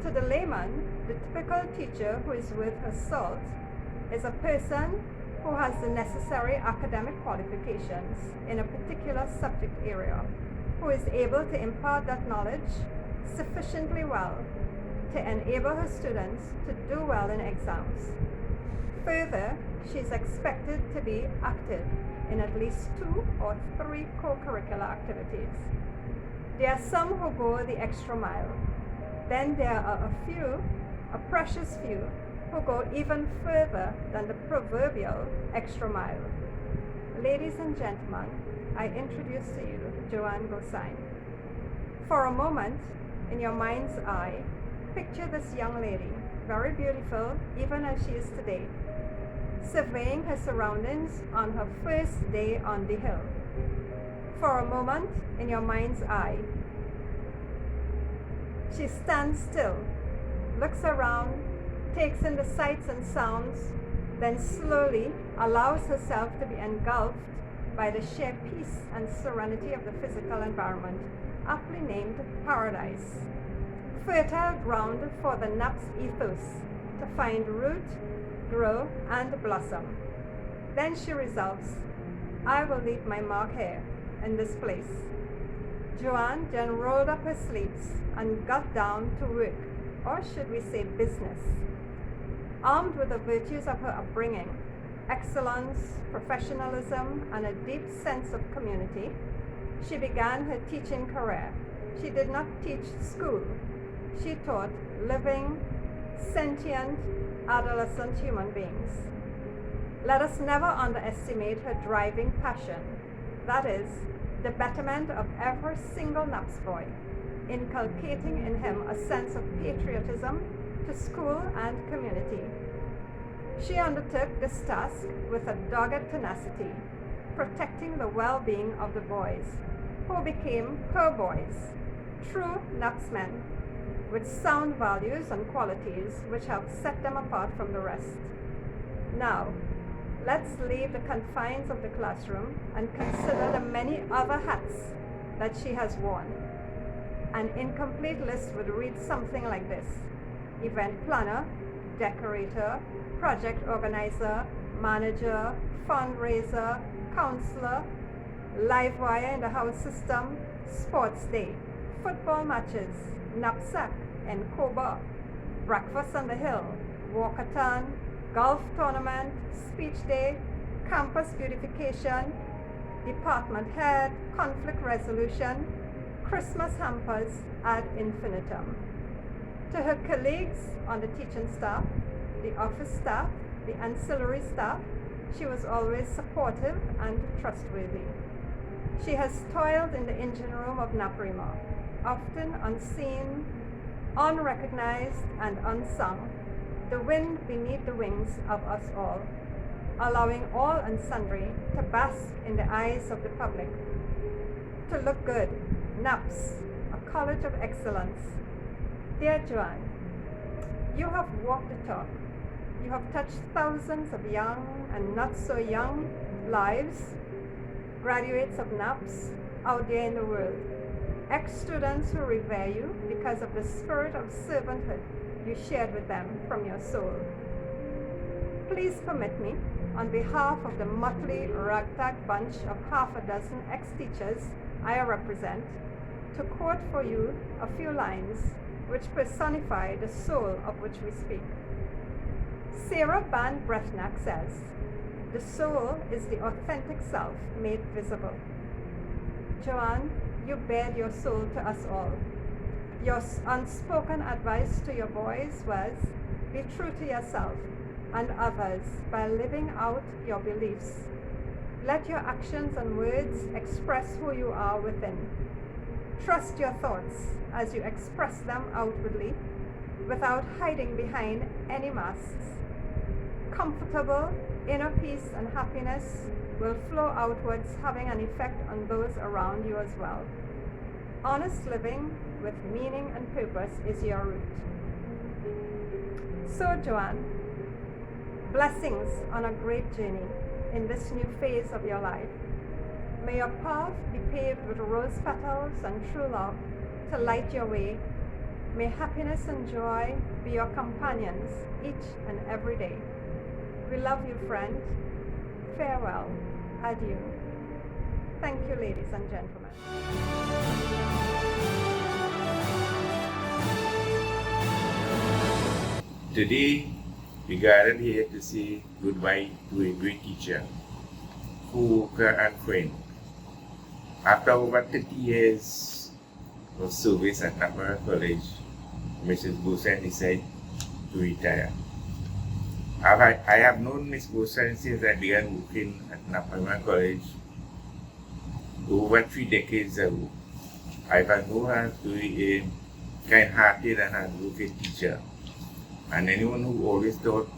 S: To the layman, the typical teacher who is worth her salt is a person who has the necessary academic qualifications in a particular subject area, who is able to impart that knowledge sufficiently well to enable her students to do well in exams. Further, she is expected to be active in at least 2 or 3 co-curricular activities. There are some who go the extra mile. Then there are a precious few, who go even further than the proverbial extra mile. Ladies and gentlemen, I introduce to you Joanne Gosine. For a moment, in your mind's eye, picture this young lady, very beautiful even as she is today, surveying her surroundings on her first day on the hill. For a moment, in your mind's eye, she stands still, looks around, takes in the sights and sounds, then slowly allows herself to be engulfed by the sheer peace and serenity of the physical environment, aptly named paradise. Fertile ground for the NAPS ethos to find root, grow, and blossom. Then she resolves, I will leave my mark here, in this place. Joanne then rolled up her sleeves and got down to work, or should we say business. Armed with the virtues of her upbringing, excellence, professionalism, and a deep sense of community, she began her teaching career. She did not teach school. She taught living, sentient, adolescent human beings. Let us never underestimate her driving passion, that is, the betterment of every single NAPS boy, inculcating in him a sense of patriotism to school and community. She undertook this task with a dogged tenacity, protecting the well-being of the boys, who became her boys, true NAPS men, with sound values and qualities which have set them apart from the rest. Now, let's leave the confines of the classroom and consider the many other hats that she has worn. An incomplete list would read something like this: event planner, decorator, project organizer, manager, fundraiser, counselor, live wire in the house system, sports day, football matches, knapsack and Koba, breakfast on the hill, walkathon, golf tournament, speech day, campus beautification, department head, conflict resolution, Christmas hampers ad infinitum. To her colleagues on the teaching staff, the office staff, the ancillary staff, she was always supportive and trustworthy. She has toiled in the engine room of Naparima, often unseen, unrecognized, and unsung, the wind beneath the wings of us all, allowing all and sundry to bask in the eyes of the public. To look good, NAPS, a college of excellence. Dear Joanne, you have walked the talk. You have touched thousands of young and not so young lives, graduates of NAPS out there in the world, ex-students who revere you because of the spirit of servanthood you shared with them from your soul. Please permit me, on behalf of the motley ragtag bunch of half a dozen ex-teachers I represent, to quote for you a few lines which personify the soul of which we speak. Sarah Ban Brethnak says, "The soul is the authentic self made visible." Joanne, you bared your soul to us all. Your unspoken advice to your boys was, be true to yourself and others by living out your beliefs. Let your actions and words express who you are within. Trust your thoughts as you express them outwardly without hiding behind any masks. Comfortable inner peace and happiness will flow outwards, having an effect on those around you as well. Honest living with meaning and purpose is your root. So, Joanne, blessings on a great journey in this new phase of your life. May your path be paved with rose petals and true love to light your way. May happiness and joy be your companions each and every day. We love you, friend. Farewell. Adieu. Thank you, ladies and gentlemen.
T: Today, we gathered here to say goodbye to a great teacher, co-worker and friend. After over 30 years of service at Naparima College, Mrs. Gosine decided to retire. I have known Miss Gosine since I began working at Naparima College over 3 decades ago. I've known her to be a kind-hearted and hard-working teacher, and someone who always thought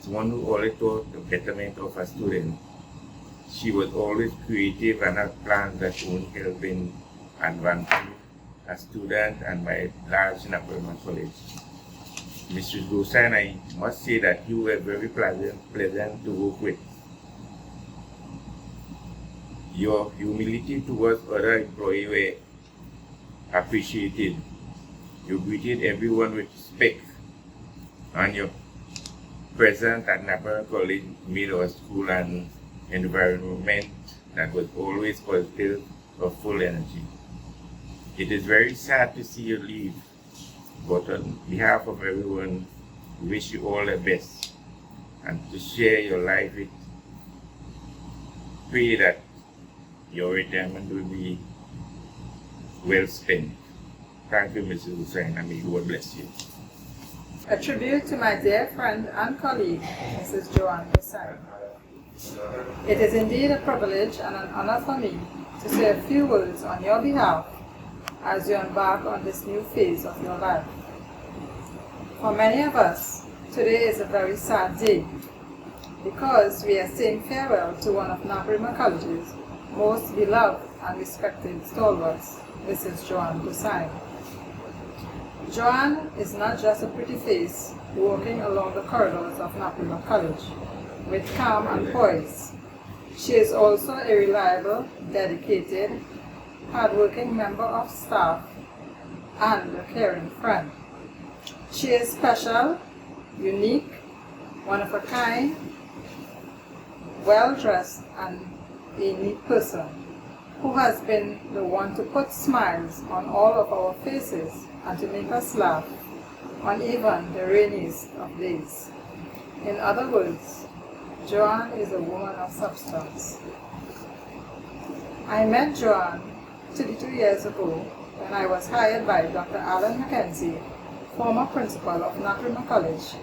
T: the betterment of a student. She was always creative and had plans that would help in advancing a student and by large Naparima College. Mrs. Gosine, I must say that you were very pleasant to work with. Your humility towards other employees were appreciated. You greeted everyone with respect, and your presence at Naparima College made our school an environment that was always positive or full energy. It is very sad to see you leave, but on behalf of everyone, we wish you all the best and to share your life with. Pray that your retirement will be well spent. Thank you, Mrs. Gosine, and may God bless you.
U: A tribute to my dear friend and colleague, Mrs. Joanne Gosine. It is indeed a privilege and an honor for me to say a few words on your behalf as you embark on this new phase of your life. For many of us, today is a very sad day because we are saying farewell to one of Naparima College's most beloved and respected stalwarts, Mrs. Joanne Gosine. Joanne is not just a pretty face walking along the corridors of Naparima College with calm and poise. She is also a reliable, dedicated, hardworking member of staff and a caring friend. She is special, unique, one of a kind, well-dressed and a neat person who has been the one to put smiles on all of our faces and to make us laugh on even the rainiest of days. In other words, Joanne is a woman of substance. I met Joanne 32 years ago when I was hired by Dr. Alan Mackenzie, former principal of Naparima College,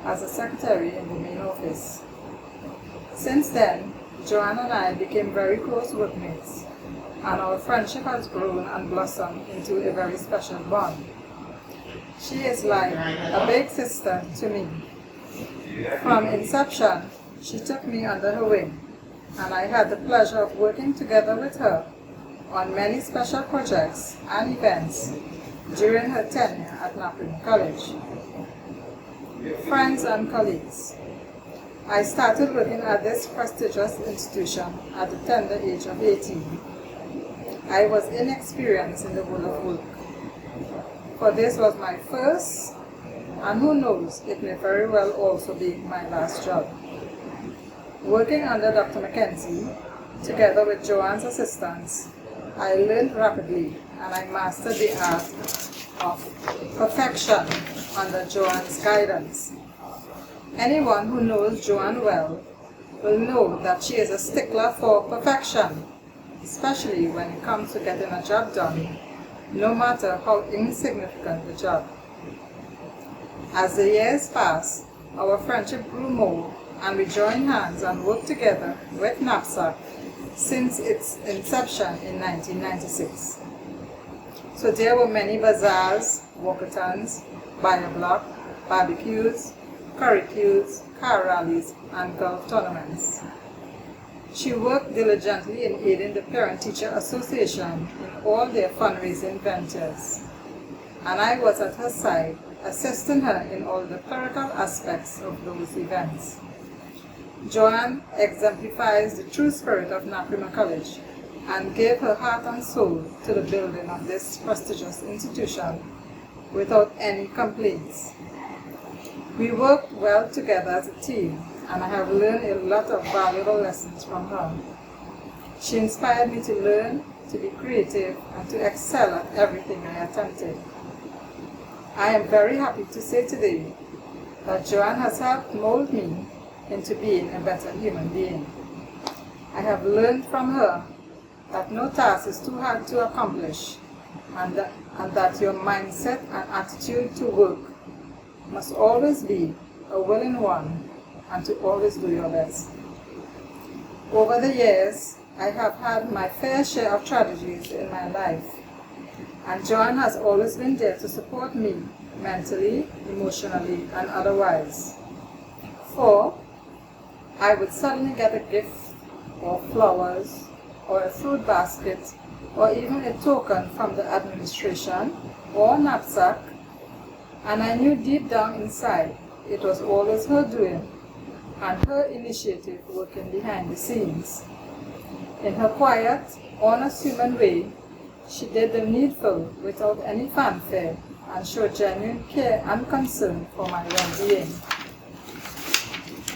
U: as a secretary in the main office. Since then, Joanne and I became very close workmates, and our friendship has grown and blossomed into a very special bond. She is like a big sister to me. From inception, she took me under her wing, and I had the pleasure of working together with her on many special projects and events during her tenure at Naparima College. Friends and colleagues, I started working at this prestigious institution at the tender age of 18. I was inexperienced in the world of work, for this was my first, and who knows, it may very well also be my last job. Working under Dr. Mackenzie, together with Joanne's assistants, I learned rapidly and I mastered the art of perfection under Joanne's guidance. Anyone who knows Joanne well will know that she is a stickler for perfection, especially when it comes to getting a job done, no matter how insignificant the job. As the years passed, our friendship grew more and we joined hands and worked together with NAPSAC since its inception in 1996. So there were many bazaars, walkathons, buy a block, barbecues, curricues, car rallies, and golf tournaments. She worked diligently in aiding the Parent-Teacher Association in all their fundraising ventures, and I was at her side, assisting her in all the clerical aspects of those events. Joanne exemplifies the true spirit of Naparima College and gave her heart and soul to the building of this prestigious institution without any complaints. We worked well together as a team, and I have learned a lot of valuable lessons from her. She inspired me to learn, to be creative, and to excel at everything I attempted. I am very happy to say today that Joanne has helped mold me into being a better human being. I have learned from her that no task is too hard to accomplish, and that your mindset and attitude to work must always be a willing one and to always do your best. Over the years, I have had my fair share of tragedies in my life, and Joanne has always been there to support me mentally, emotionally, and otherwise. For I would suddenly get a gift, or flowers, or a fruit basket, or even a token from the administration, or a knapsack, and I knew deep down inside it was always her doing, and her initiative working behind the scenes. In her quiet, honest human way, she did the needful without any fanfare and showed genuine care and concern for my well-being.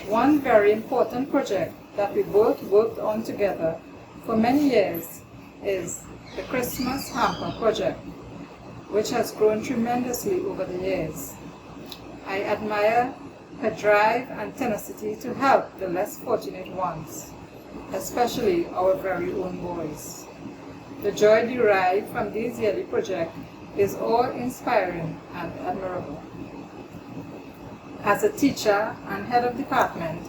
U: One very important project that we both worked on together for many years is the Christmas Hamper Project, which has grown tremendously over the years. I admire her drive and tenacity to help the less fortunate ones, especially our very own boys. The joy derived from these yearly projects is awe-inspiring and admirable. As a teacher and head of department,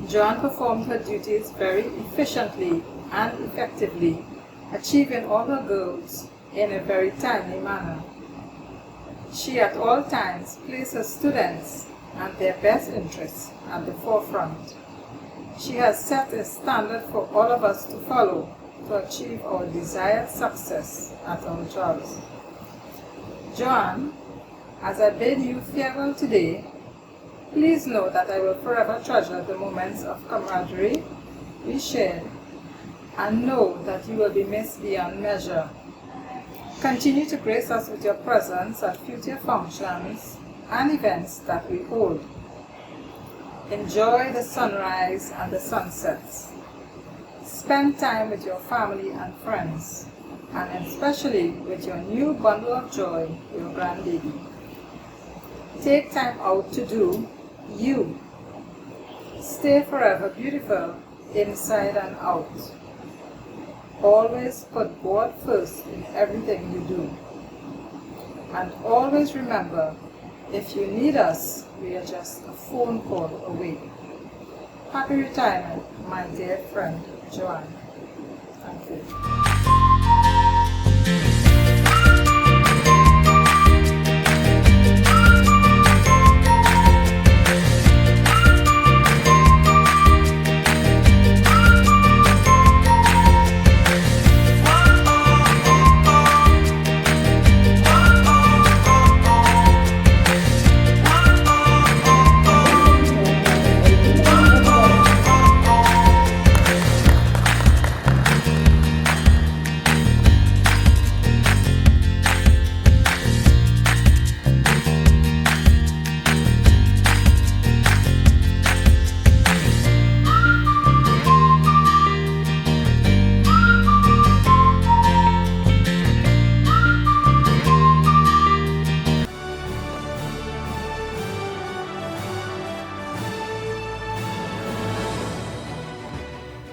U: Joanne performed her duties very efficiently and effectively, achieving all her goals in a very timely manner. She at all times placed her students and their best interests at the forefront. She has set a standard for all of us to follow to achieve our desired success at our jobs. Joanne, as I bid you farewell today, please know that I will forever treasure the moments of camaraderie we shared, and know that you will be missed beyond measure. Continue to grace us with your presence at future functions and events that we hold. Enjoy the sunrise and the sunsets. Spend time with your family and friends, and especially with your new bundle of joy, your grandbaby. Take time out to do you. Stay forever beautiful inside and out. Always put God first in everything you do. And always remember, if you need us, we are just a phone call away. Happy retirement, my dear friend, Joanne. Thank you.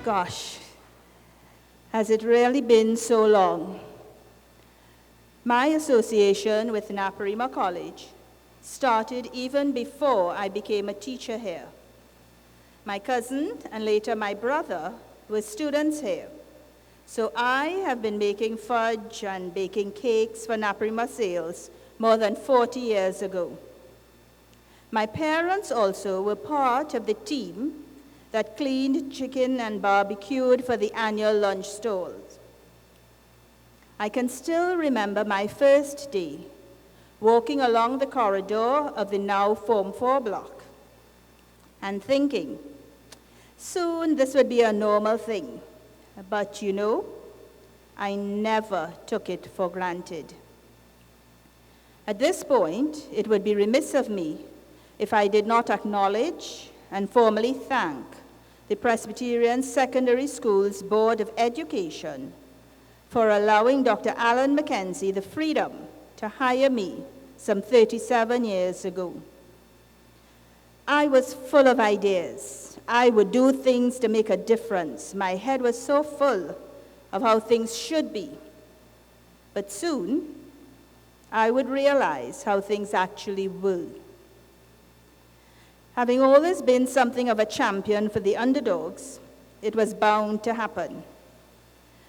A: Gosh, has it really been so long? My association with Naparima College started even before I became a teacher here. My cousin and later my brother were students here, so I have been making fudge and baking cakes for Naparima sales more than 40 years ago. My parents also were part of the team that cleaned chicken and barbecued for the annual lunch stalls. I can still remember my first day, walking along the corridor of the now Form 4 block, and thinking, soon this would be a normal thing. But you know, I never took it for granted. At this point, it would be remiss of me if I did not acknowledge and formally thank the Presbyterian Secondary Schools Board of Education for allowing Dr. Alan Mackenzie the freedom to hire me some 37 years ago. I was full of ideas. I would do things to make a difference. My head was so full of how things should be. But soon, I would realize how things actually were. Having always been something of a champion for the underdogs, it was bound to happen.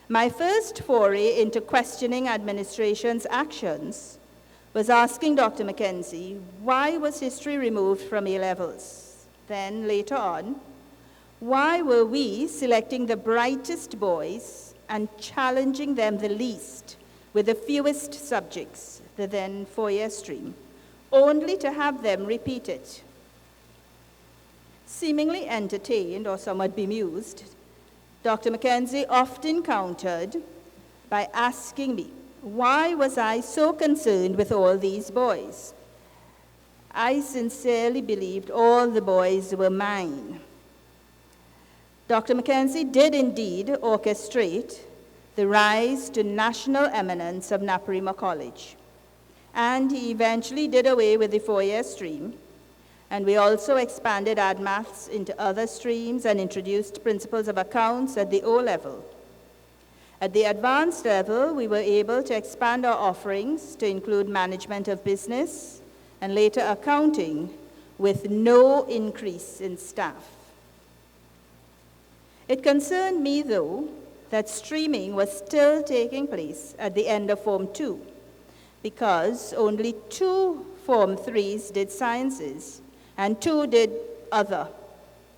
A: My first foray into questioning administration's actions was asking Dr. Mackenzie why was history removed from A-levels. Then, later on, why were we selecting the brightest boys and challenging them the least with the fewest subjects, the then 4-year stream, only to have them repeat it? Seemingly entertained or somewhat bemused, Dr. Mackenzie often countered by asking me, why was I so concerned with all these boys? I sincerely believed all the boys were mine. Dr. Mackenzie did indeed orchestrate the rise to national eminence of Naparima College, and he eventually did away with the 4-year stream, and we also expanded AdMaths into other streams and introduced principles of accounts at the O level. At the advanced level, we were able to expand our offerings to include management of business and later accounting with no increase in staff. It concerned me, though, that streaming was still taking place at the end of Form 2 because only 2 Form 3s did sciences and 2 did other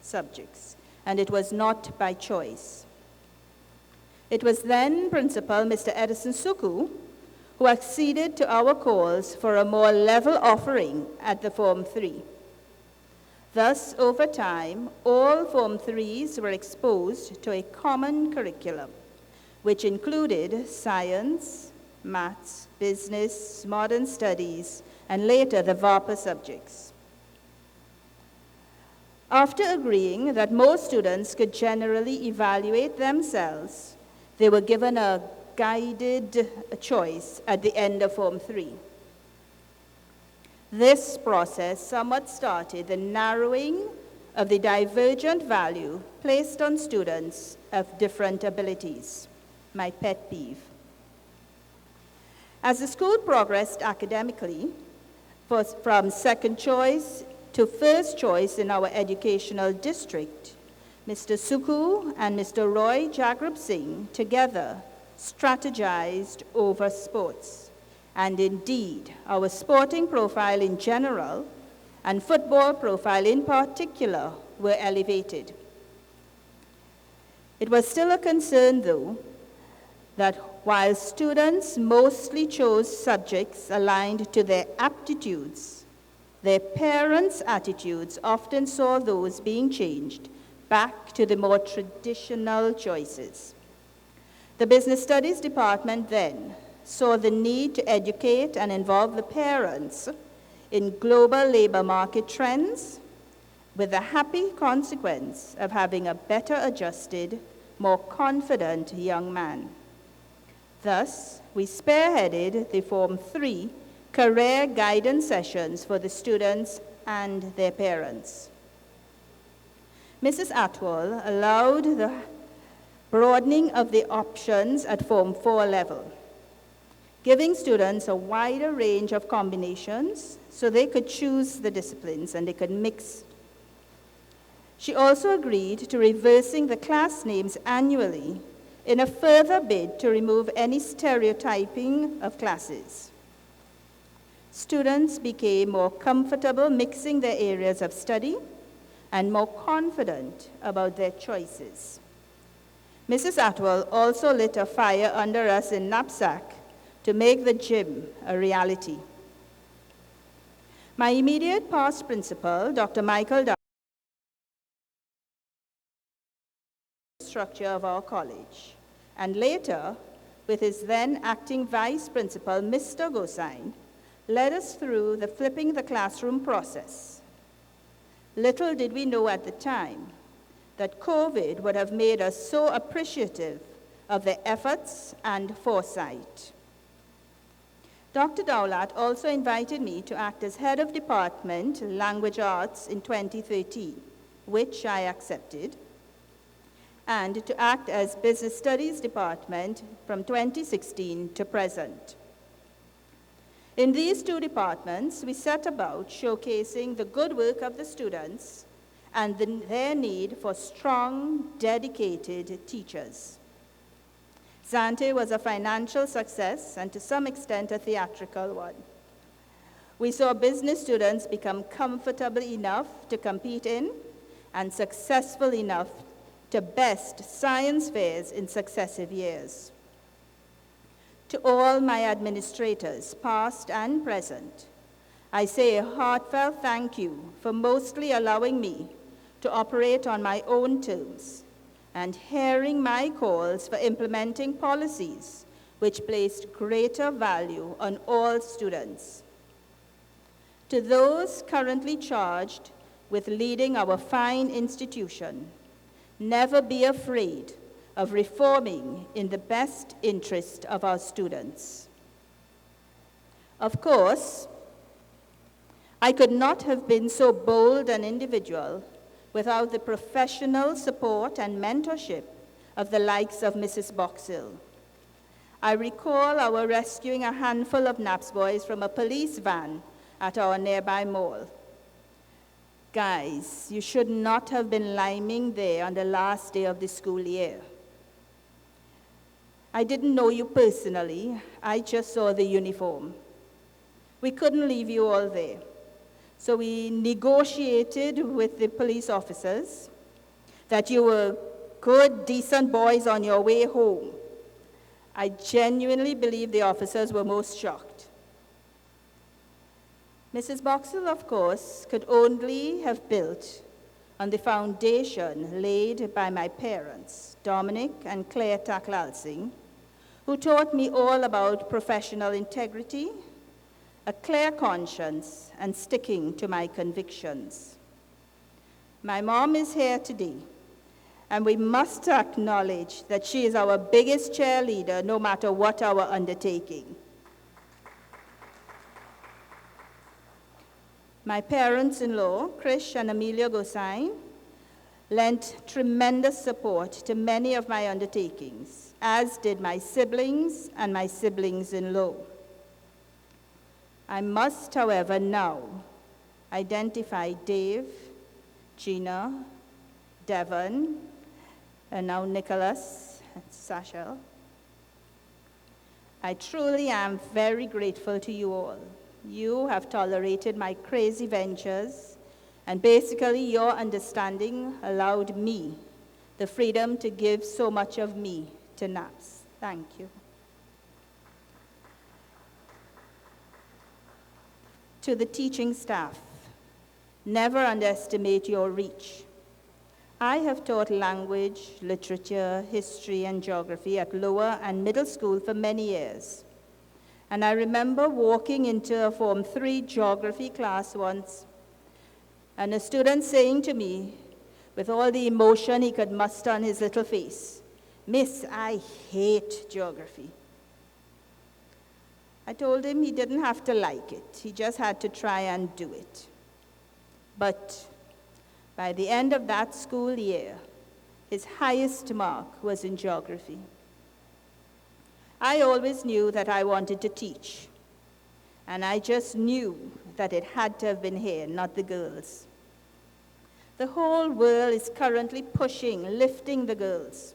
A: subjects, and it was not by choice. It was then Principal Mr. Edison Suku who acceded to our calls for a more level offering at the Form 3. Thus, over time, all Form 3s were exposed to a common curriculum, which included science, maths, business, modern studies, and later the VARPA subjects. After agreeing that most students could generally evaluate themselves, they were given a guided choice at the end of Form 3. This process somewhat started the narrowing of the divergent value placed on students of different abilities, my pet peeve. As the school progressed academically, from second choice to first choice in our educational district, Mr. Suku and Mr. Roy Jagrab Singh together strategized over sports. And indeed, our sporting profile in general and football profile in particular were elevated. It was still a concern, though, that while students mostly chose subjects aligned to their aptitudes, their parents' attitudes often saw those being changed back to the more traditional choices. The Business Studies Department then saw the need to educate and involve the parents in global labor market trends, with the happy consequence of having a better adjusted, more confident young man. Thus, we spearheaded the Form 3 career guidance sessions for the students and their parents. Mrs. Atwell allowed the broadening of the options at Form 4 level, giving students a wider range of combinations so they could choose the disciplines and they could mix. She also agreed to reversing the class names annually in a further bid to remove any stereotyping of classes. Students became more comfortable mixing their areas of study and more confident about their choices. Mrs. Atwell also lit a fire under us in Knapsack to make the gym a reality. My immediate past principal, Dr. Michael Dow, structure of our college, and later, with his then acting vice principal, Mr. Gosine, led us through the flipping the classroom process. Little did we know at the time that COVID would have made us so appreciative of their efforts and foresight. Dr. Dowlat also invited me to act as head of department, language arts, in 2013, which I accepted, and to act as business studies department from 2016 to present. In these two departments, we set about showcasing the good work of the students and their need for strong, dedicated teachers. Zante was a financial success and to some extent a theatrical one. We saw business students become comfortable enough to compete in and successful enough to best science fairs in successive years. To all my administrators, past and present, I say a heartfelt thank you for mostly allowing me to operate on my own terms and hearing my calls for implementing policies which placed greater value on all students. To those currently charged with leading our fine institution, never be afraid of reforming in the best interest of our students. Of course, I could not have been so bold an individual without the professional support and mentorship of the likes of Mrs. Boxill. I recall our rescuing a handful of NAPS boys from a police van at our nearby mall. Guys, you should not have been liming there on the last day of the school year. I didn't know you personally, I just saw the uniform. We couldn't leave you all there. So we negotiated with the police officers that you were good, decent boys on your way home. I genuinely believe the officers were most shocked. Mrs. Boxill, of course, could only have built on the foundation laid by my parents, Dominic and Claire Taklalsing, who taught me all about professional integrity, a clear conscience, and sticking to my convictions. My mom is here today, and we must acknowledge that she is our biggest cheerleader no matter what our undertaking. My parents-in-law, Krish and Amelia Gosine, lent tremendous support to many of my undertakings, as did my siblings and my siblings-in-law. I must, however, now identify Dave, Gina, Devon, and now Nicholas and Sashel. I truly am very grateful to you all. You have tolerated my crazy ventures, and basically your understanding allowed me the freedom to give so much of me to NAPS. Thank you. To the teaching staff, never underestimate your reach. I have taught language, literature, history, and geography at lower and middle school for many years. And I remember walking into a Form 3 geography class once, and a student saying to me, with all the emotion he could muster on his little face, "Miss, I hate geography." I told him he didn't have to like it. He just had to try and do it. But by the end of that school year, his highest mark was in geography. I always knew that I wanted to teach, and I just knew that it had to have been here, not the girls. The whole world is currently pushing, lifting the girls.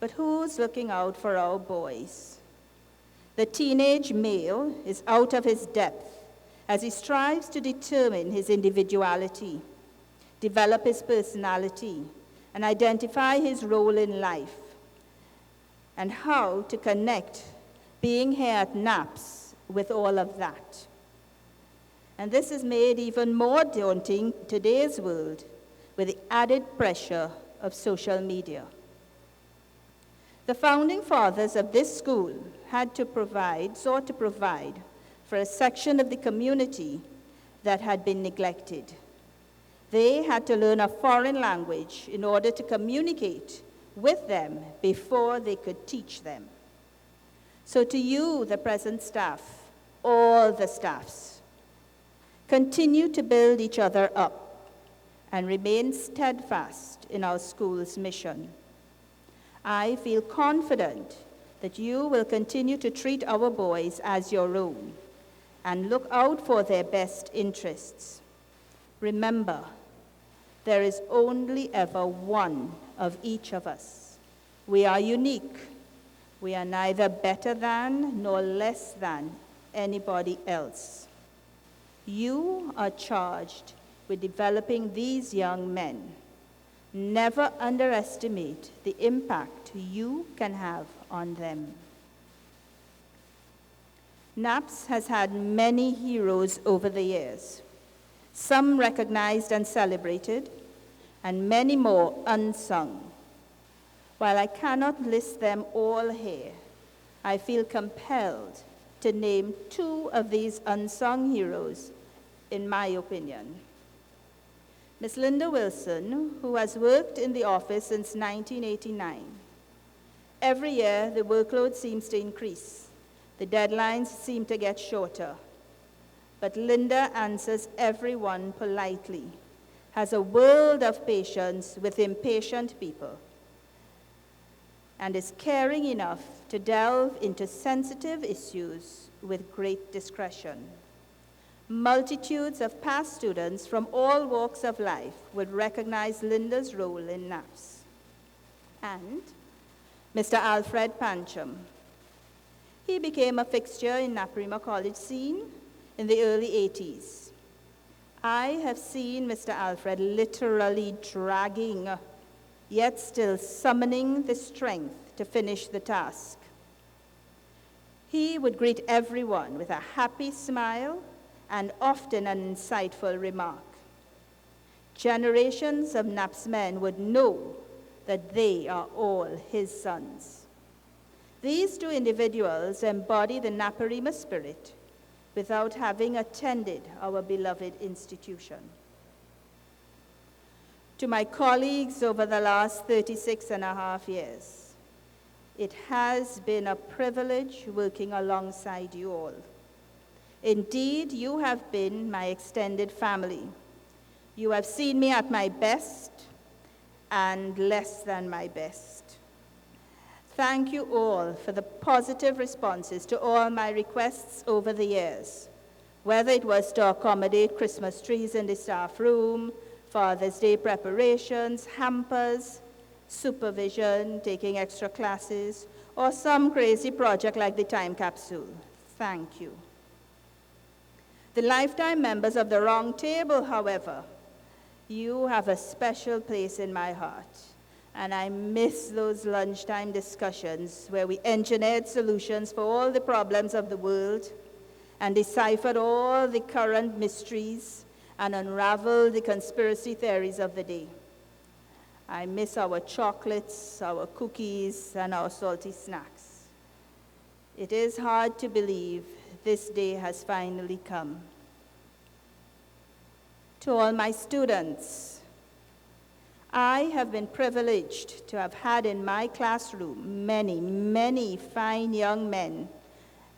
A: But who's looking out for our boys? The teenage male is out of his depth as he strives to determine his individuality, develop his personality, and identify his role in life, and how to connect being here at NAPS with all of that. And this is made even more daunting in today's world with the added pressure of social media. The founding fathers of this school sought to provide for a section of the community that had been neglected. They had to learn a foreign language in order to communicate with them before they could teach them. So to you, the present staff, all the staffs, continue to build each other up and remain steadfast in our school's mission. I feel confident that you will continue to treat our boys as your own and look out for their best interests. Remember, there is only ever one of each of us. We are unique. We are neither better than nor less than anybody else. You are charged with developing these young men. Never underestimate the impact you can have on them. NAPS has had many heroes over the years, some recognized and celebrated, and many more unsung. While I cannot list them all here, I feel compelled to name two of these unsung heroes, in my opinion. Ms. Linda Wilson, who has worked in the office since 1989. Every year, the workload seems to increase. The deadlines seem to get shorter. But Linda answers everyone politely, has a world of patience with impatient people, and is caring enough to delve into sensitive issues with great discretion. Multitudes of past students from all walks of life would recognize Linda's role in NAPS. And Mr. Alfred Pancham. He became a fixture in Naparima College scene in the early 80s. I have seen Mr. Alfred literally dragging, yet still summoning the strength to finish the task. He would greet everyone with a happy smile and often an insightful remark. Generations of NAPS men would know that they are all his sons. These two individuals embody the Naparima spirit without having attended our beloved institution. To my colleagues over the last 36 and a half years, it has been a privilege working alongside you all. Indeed, you have been my extended family. You have seen me at my best and less than my best. Thank you all for the positive responses to all my requests over the years, whether it was to accommodate Christmas trees in the staff room, Father's Day preparations, hampers, supervision, taking extra classes, or some crazy project like the time capsule. Thank you. The lifetime members of the Round Table, however, you have a special place in my heart. And I miss those lunchtime discussions where we engineered solutions for all the problems of the world and deciphered all the current mysteries and unraveled the conspiracy theories of the day. I miss our chocolates, our cookies, and our salty snacks. It is hard to believe this day has finally come. To all my students, I have been privileged to have had in my classroom many, many fine young men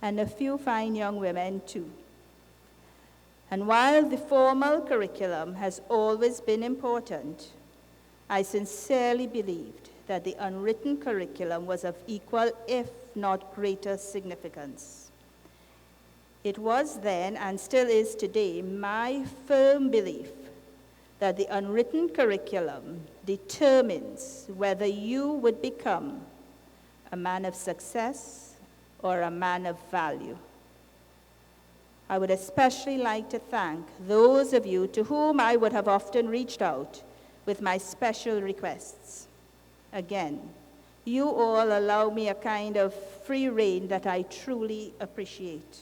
A: and a few fine young women too. And while the formal curriculum has always been important, I sincerely believed that the unwritten curriculum was of equal, if not greater, significance. It was then, and still is today, my firm belief that the unwritten curriculum determines whether you would become a man of success or a man of value. I would especially like to thank those of you to whom I would have often reached out with my special requests. Again, you all allow me a kind of free rein that I truly appreciate.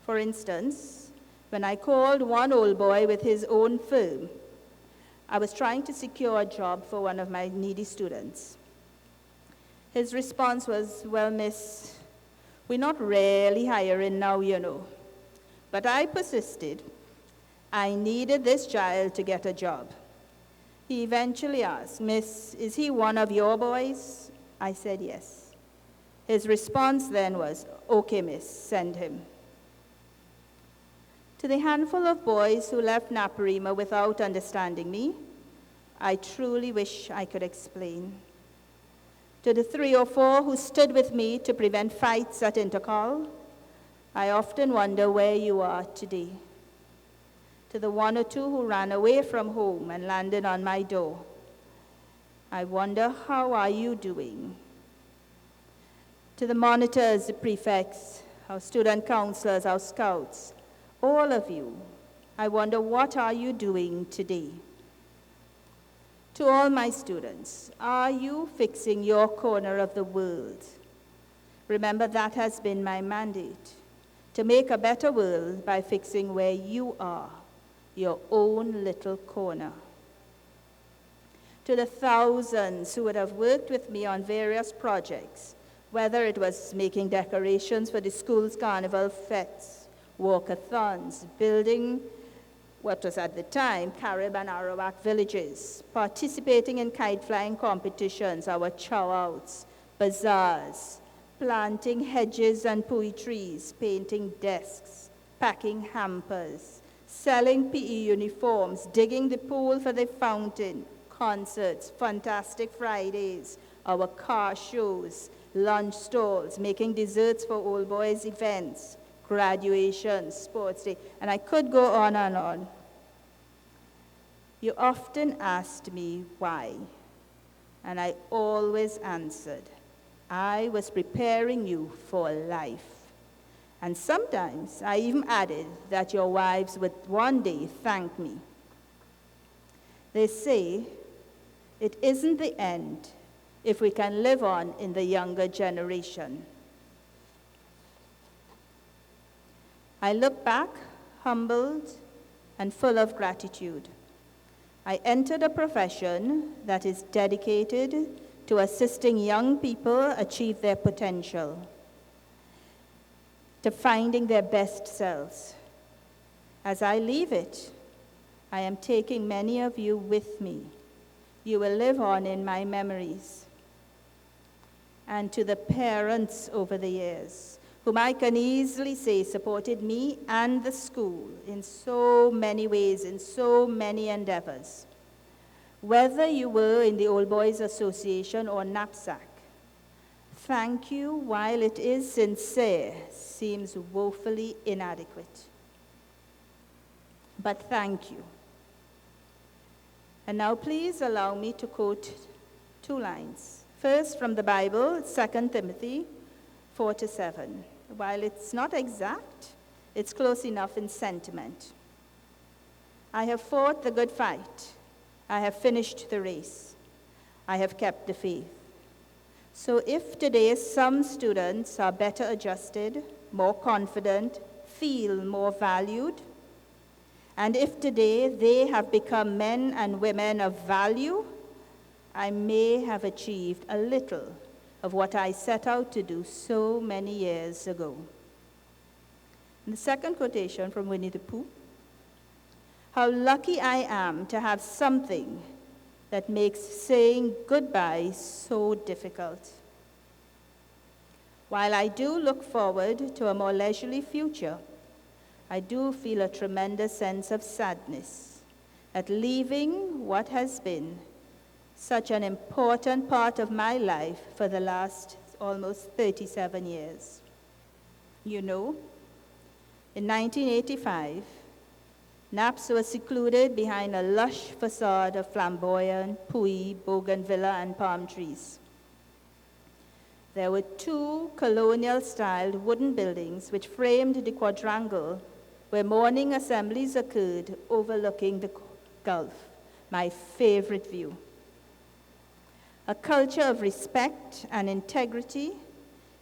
A: For instance, when I called one old boy with his own firm, I was trying to secure a job for one of my needy students. His response was, "Well, miss, we're not really hiring now, you know." But I persisted. I needed this child to get a job. He eventually asked, "Miss, is he one of your boys?" I said yes. His response then was, "Okay, miss, send him." To the handful of boys who left Naparima without understanding me, I truly wish I could explain. To the 3 or 4 who stood with me to prevent fights at Intercol, I often wonder where you are today. To the one or two who ran away from home and landed on my door, I wonder, how are you doing? To the monitors, the prefects, our student counselors, our scouts, all of you, I wonder, what are you doing today? To all my students, are you fixing your corner of the world? Remember, that has been my mandate, to make a better world by fixing where you are, your own little corner. To the thousands who would have worked with me on various projects, whether it was making decorations for the school's carnival fetes, walkathons, building what was at the time Carib and Arawak villages, participating in kite flying competitions, our chow-outs, bazaars, planting hedges and pui trees, painting desks, packing hampers, selling PE uniforms, digging the pool for the fountain, concerts, Fantastic Fridays, our car shows, lunch stalls, making desserts for old boys events, graduations, sports day, and I could go on and on. You often asked me why, and I always answered, I was preparing you for life. And sometimes I even added that your wives would one day thank me. They say it isn't the end if we can live on in the younger generation. I look back, humbled and full of gratitude. I entered a profession that is dedicated to assisting young people achieve their potential, to finding their best selves. As I leave it, I am taking many of you with me. You will live on in my memories. And to the parents over the years, whom I can easily say supported me and the school in so many ways, in so many endeavors. Whether you were in the Old Boys Association or Knapsack, thank you, while it is sincere, seems woefully inadequate. But thank you. And now please allow me to quote 2 lines. First from the Bible, 2 Timothy 4-7. While it's not exact, it's close enough in sentiment. I have fought the good fight. I have finished the race. I have kept the faith. So if today some students are better adjusted, more confident, feel more valued, and if today they have become men and women of value, I may have achieved a little of what I set out to do so many years ago. And the second quotation from Winnie the Pooh, how lucky I am to have something that makes saying goodbye so difficult. While I do look forward to a more leisurely future, I do feel a tremendous sense of sadness at leaving what has been such an important part of my life for the last almost 37 years. You know, in 1985, Naps was secluded behind a lush facade of flamboyant, pui, bougainvillea, and palm trees. There were 2 colonial-styled wooden buildings which framed the quadrangle where morning assemblies occurred overlooking the Gulf, my favorite view. A culture of respect and integrity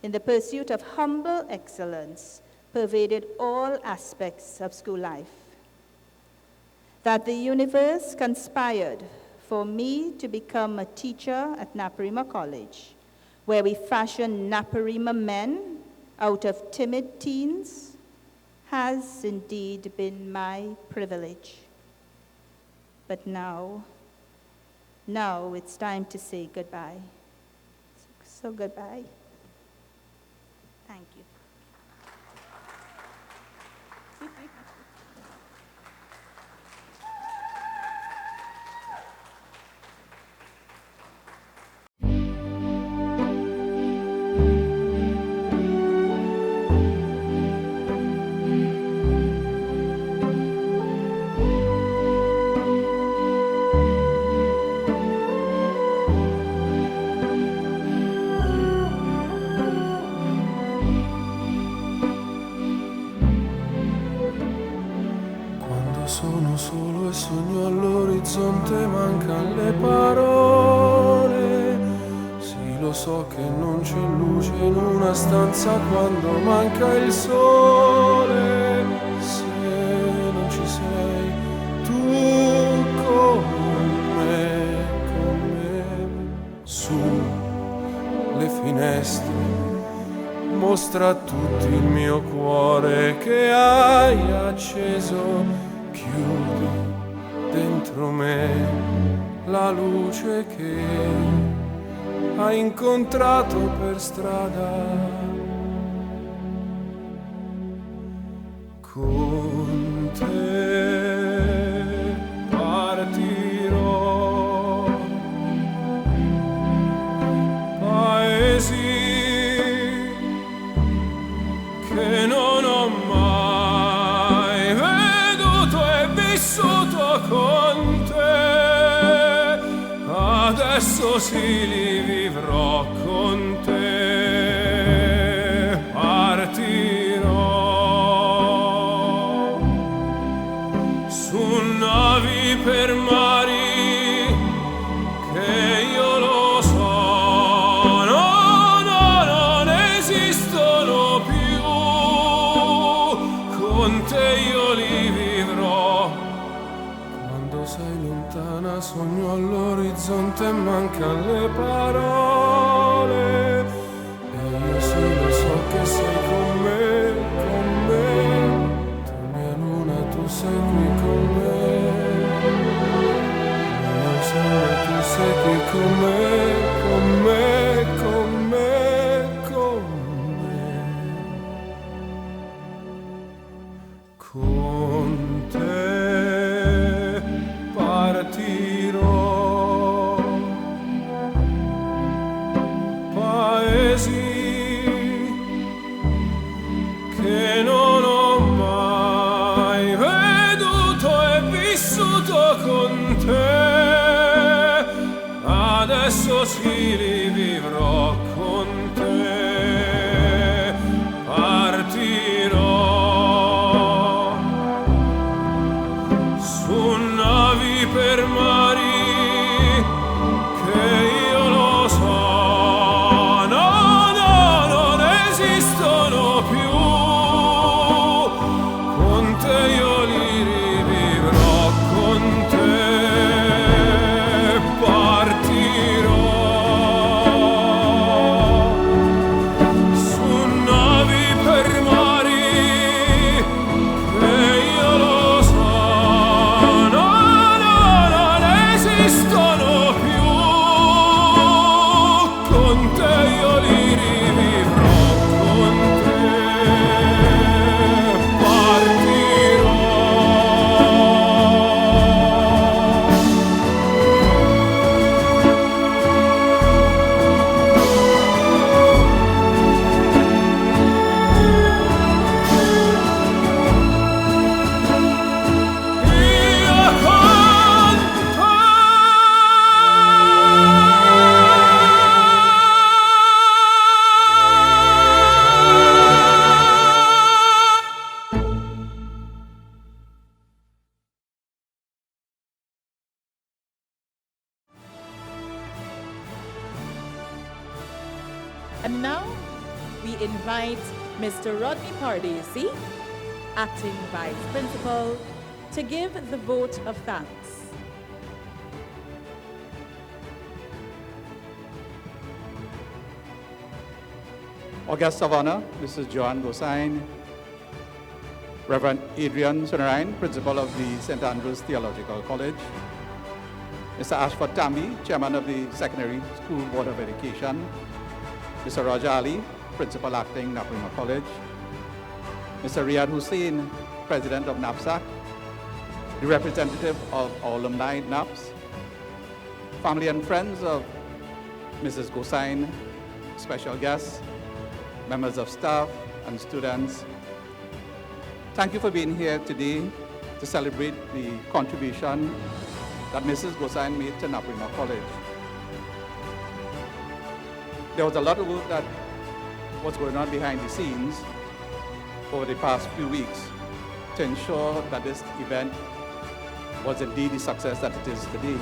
A: in the pursuit of humble excellence pervaded all aspects of school life. That the universe conspired for me to become a teacher at Naparima College, where we fashioned Naparima men out of timid teens, has indeed been my privilege. But now it's time to say goodbye. So goodbye. Thank you.
K: una stanza quando manca il sole, se non ci sei tu con me, su le finestre. Mostra a tutti il mio cuore che hai acceso, chiudi dentro me la luce che hai incontrato per strada. Con te partirò, paesi che non ho mai veduto e vissuto con te, adesso sì li vivrò con te, partirò su navi per mari che io lo so, no, non esistono più, con te io li vivrò. Quando sei lontana sogno all'orizzonte e mancano le parole, e io sì lo so che sei con me, tu mia luna, tu sei qui con me, mio sole, tu sei qui con me, con me, con me, con me. Con te partirò, paesi che non ho mai veduto e vissuto con te, adesso sì li vivrò con te, partirò su navi per mari che io lo so, no, non esistono più, con te io li rivivrò, con te partirò su navi per mari che io lo so, non esistono più, con te io li rivivrò, con te partirò.
C: And now we invite Mr. Rodney Pardesi, Acting Vice Principal, to give the vote of thanks.
P: Our guest of honor, Mrs. Joanne Gosine, Reverend Adrian Sunarine, Principal of the St. Andrews Theological College, Mr. Ashford Tambi, Chairman of the Secondary School Board of Education, Mr. Roger Ali, Principal Acting Naparima College, Mr. Riyad Hussain, President of NAPSAC, the representative of our alumni NAPS, family and friends of Mrs. Gosine, special guests, members of staff and students. Thank you for being here today to celebrate the contribution that Mrs. Gosine made to Naparima College. There was a lot of work that was going on behind the scenes over the past few weeks to ensure that this event was indeed the success that it is today.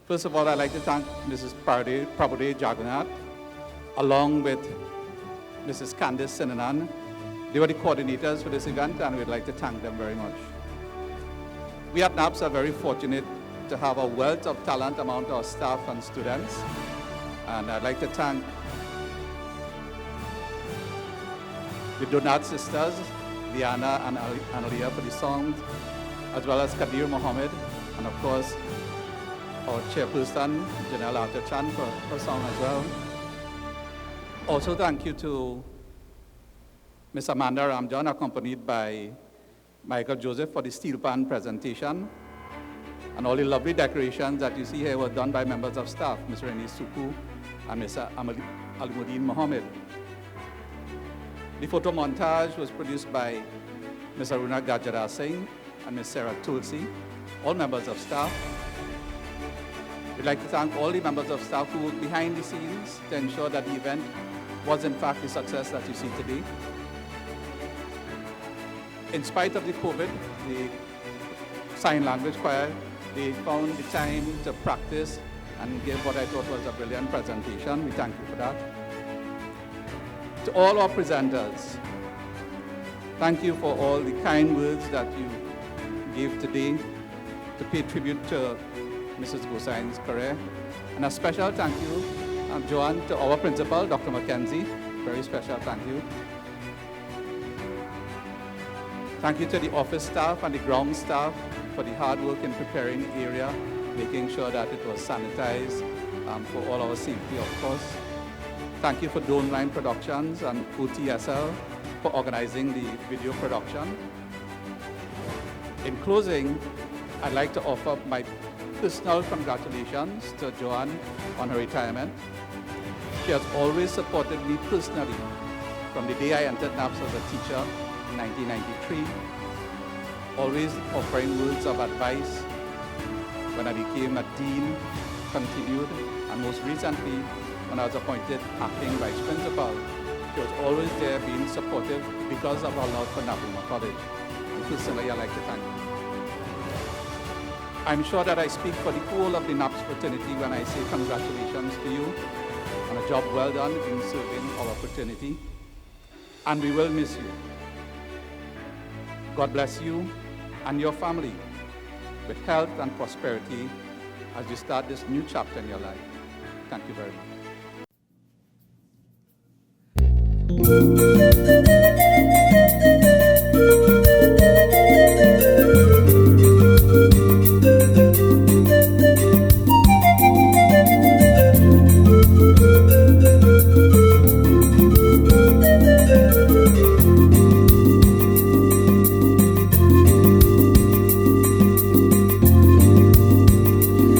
P: First of all, I'd like to thank Mrs. Prabhude Jagannath, along with Mrs. Candice Sinanan. They were the coordinators for this event, and we'd like to thank them very much. We at NAPS are very fortunate to have a wealth of talent among our staff and students. And I'd like to thank the Donat sisters, Liana and Analia, for the song, as well as Kadir Mohammed, and of course, our chairperson, Janelle Arthur-Chan, for her song as well. Also, thank you to Ms. Amanda Ramjan, accompanied by Michael Joseph, for the steel pan presentation. And all the lovely decorations that you see here were done by members of staff, Ms. Renee Suku and Mr. Alimuddin Mohammed. The photo montage was produced by Ms. Aruna Gajara Singh and Ms. Sarah Tulsi, all members of staff. We'd like to thank all the members of staff who worked behind the scenes to ensure that the event was in fact the success that you see today. In spite of the COVID, the sign language choir, they found the time to practice and give what I thought was a brilliant presentation. We thank you for that. To all our presenters, thank you for all the kind words that you gave today to pay tribute to Mrs. Gosine's career. And a special thank you, Joanne, to our principal, Dr. Mackenzie. Very special thank you. Thank you to the office staff and the ground staff for the hard work in preparing the area, making sure that it was sanitized for all our safety, of course. Thank you for Dome Line Productions and OTSL for organizing the video production. In closing, I'd like to offer my personal congratulations to Joanne on her retirement. She has always supported me personally from the day I entered NAPS as a teacher in 1993, always offering words of advice. When I became a dean, continued, and most recently, when I was appointed acting vice principal, she was always there being supportive because of her love for Naparima College. And personally, I'd like to thank you. I'm sure that I speak for the whole of the NAPS fraternity when I say congratulations to you on a job well done in serving our fraternity. And we will miss you. God bless you and your family with health and prosperity as you start this new chapter in your life. Thank you very much.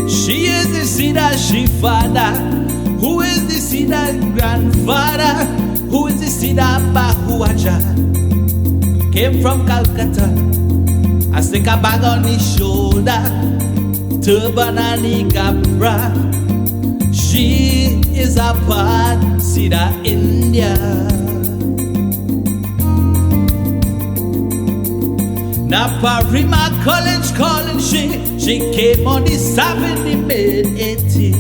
B: She is the Sida she father, who is the Sida grandfather, who is the Sida Bahuaja. Came from Calcutta, I stick a bag on his shoulder, turban and he gabra. She is a part Sida India. Naparima College calling she came on the staff in the mid-80s.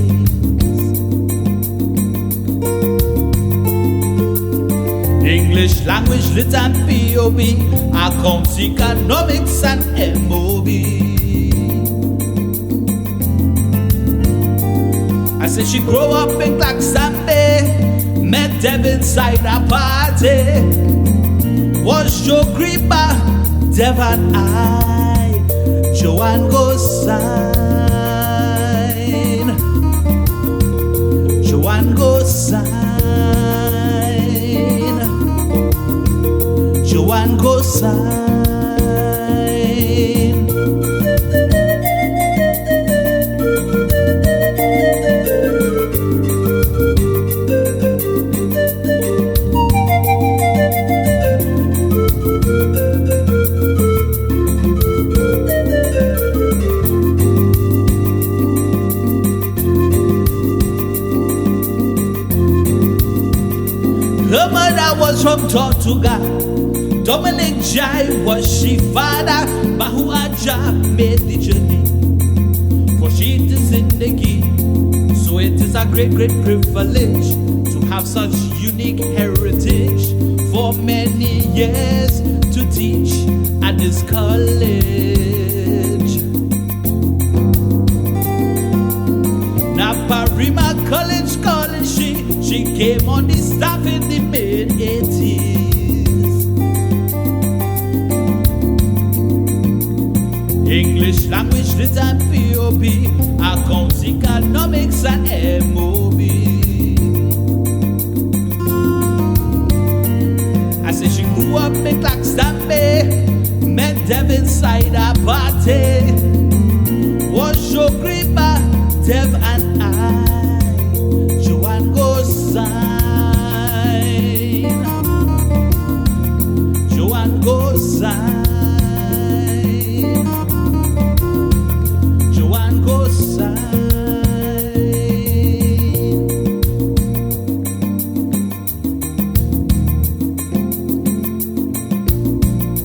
B: English language, lit and POB, accounts, economics and MOB. I said she grew up in Claxon Bay, met them inside a party. Was Joe Greenba, Dev and I, Joanne Gosine, Joanne Gosine, Joanne Gosine. Her mother was from Tortuga, Dominic Jai was she father, Bahu Aja made the journey, for she is in the key. So it is a great privilege to have such unique heritage for many years to teach at this college. Naparima College calling she came on the staff in the mid-80s. English language, written POP, accounts, economics and MOB. I say she grew up in Claxton Bay, met them inside a party. Was Shogriba, Dev and I, Joanne Gosine, Joanne Gosine.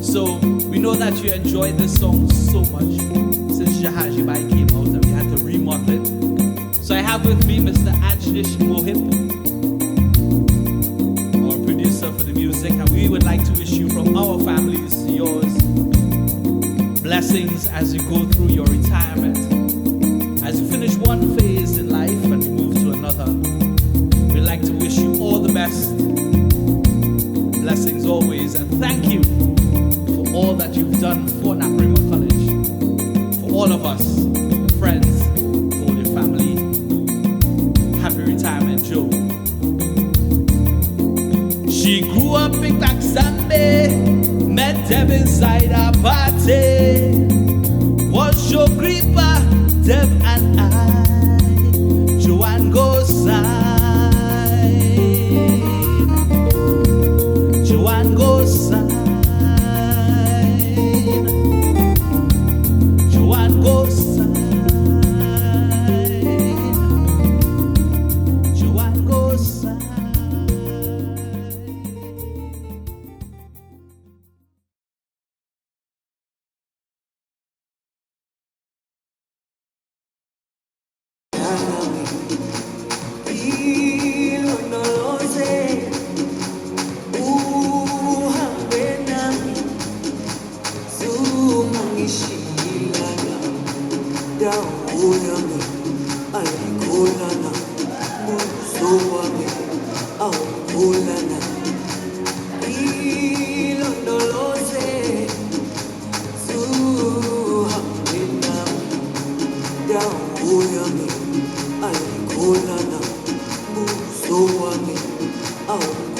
B: So we know that you enjoyed this song so much since Jahaji Bai came out and we had to remodel it. So I have with me Mr. Ajnish Mohib, our producer for the music, and we would like to wish you from our families to yours blessings as you go through your retirement. As you finish one phase in life and you move to another, we'd like to wish you all the best. Blessings always, and thank you for all that you've done for Naparima College, for all of us, your friends, for your family. Happy retirement, Joe. She grew up in Claxton Bay, met them inside a party. Was Shogripa, Deb and I, Joanne Gosine, Joanne Gosine, Joanne Gosine, Joanne Gosine.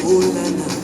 K: Kulana,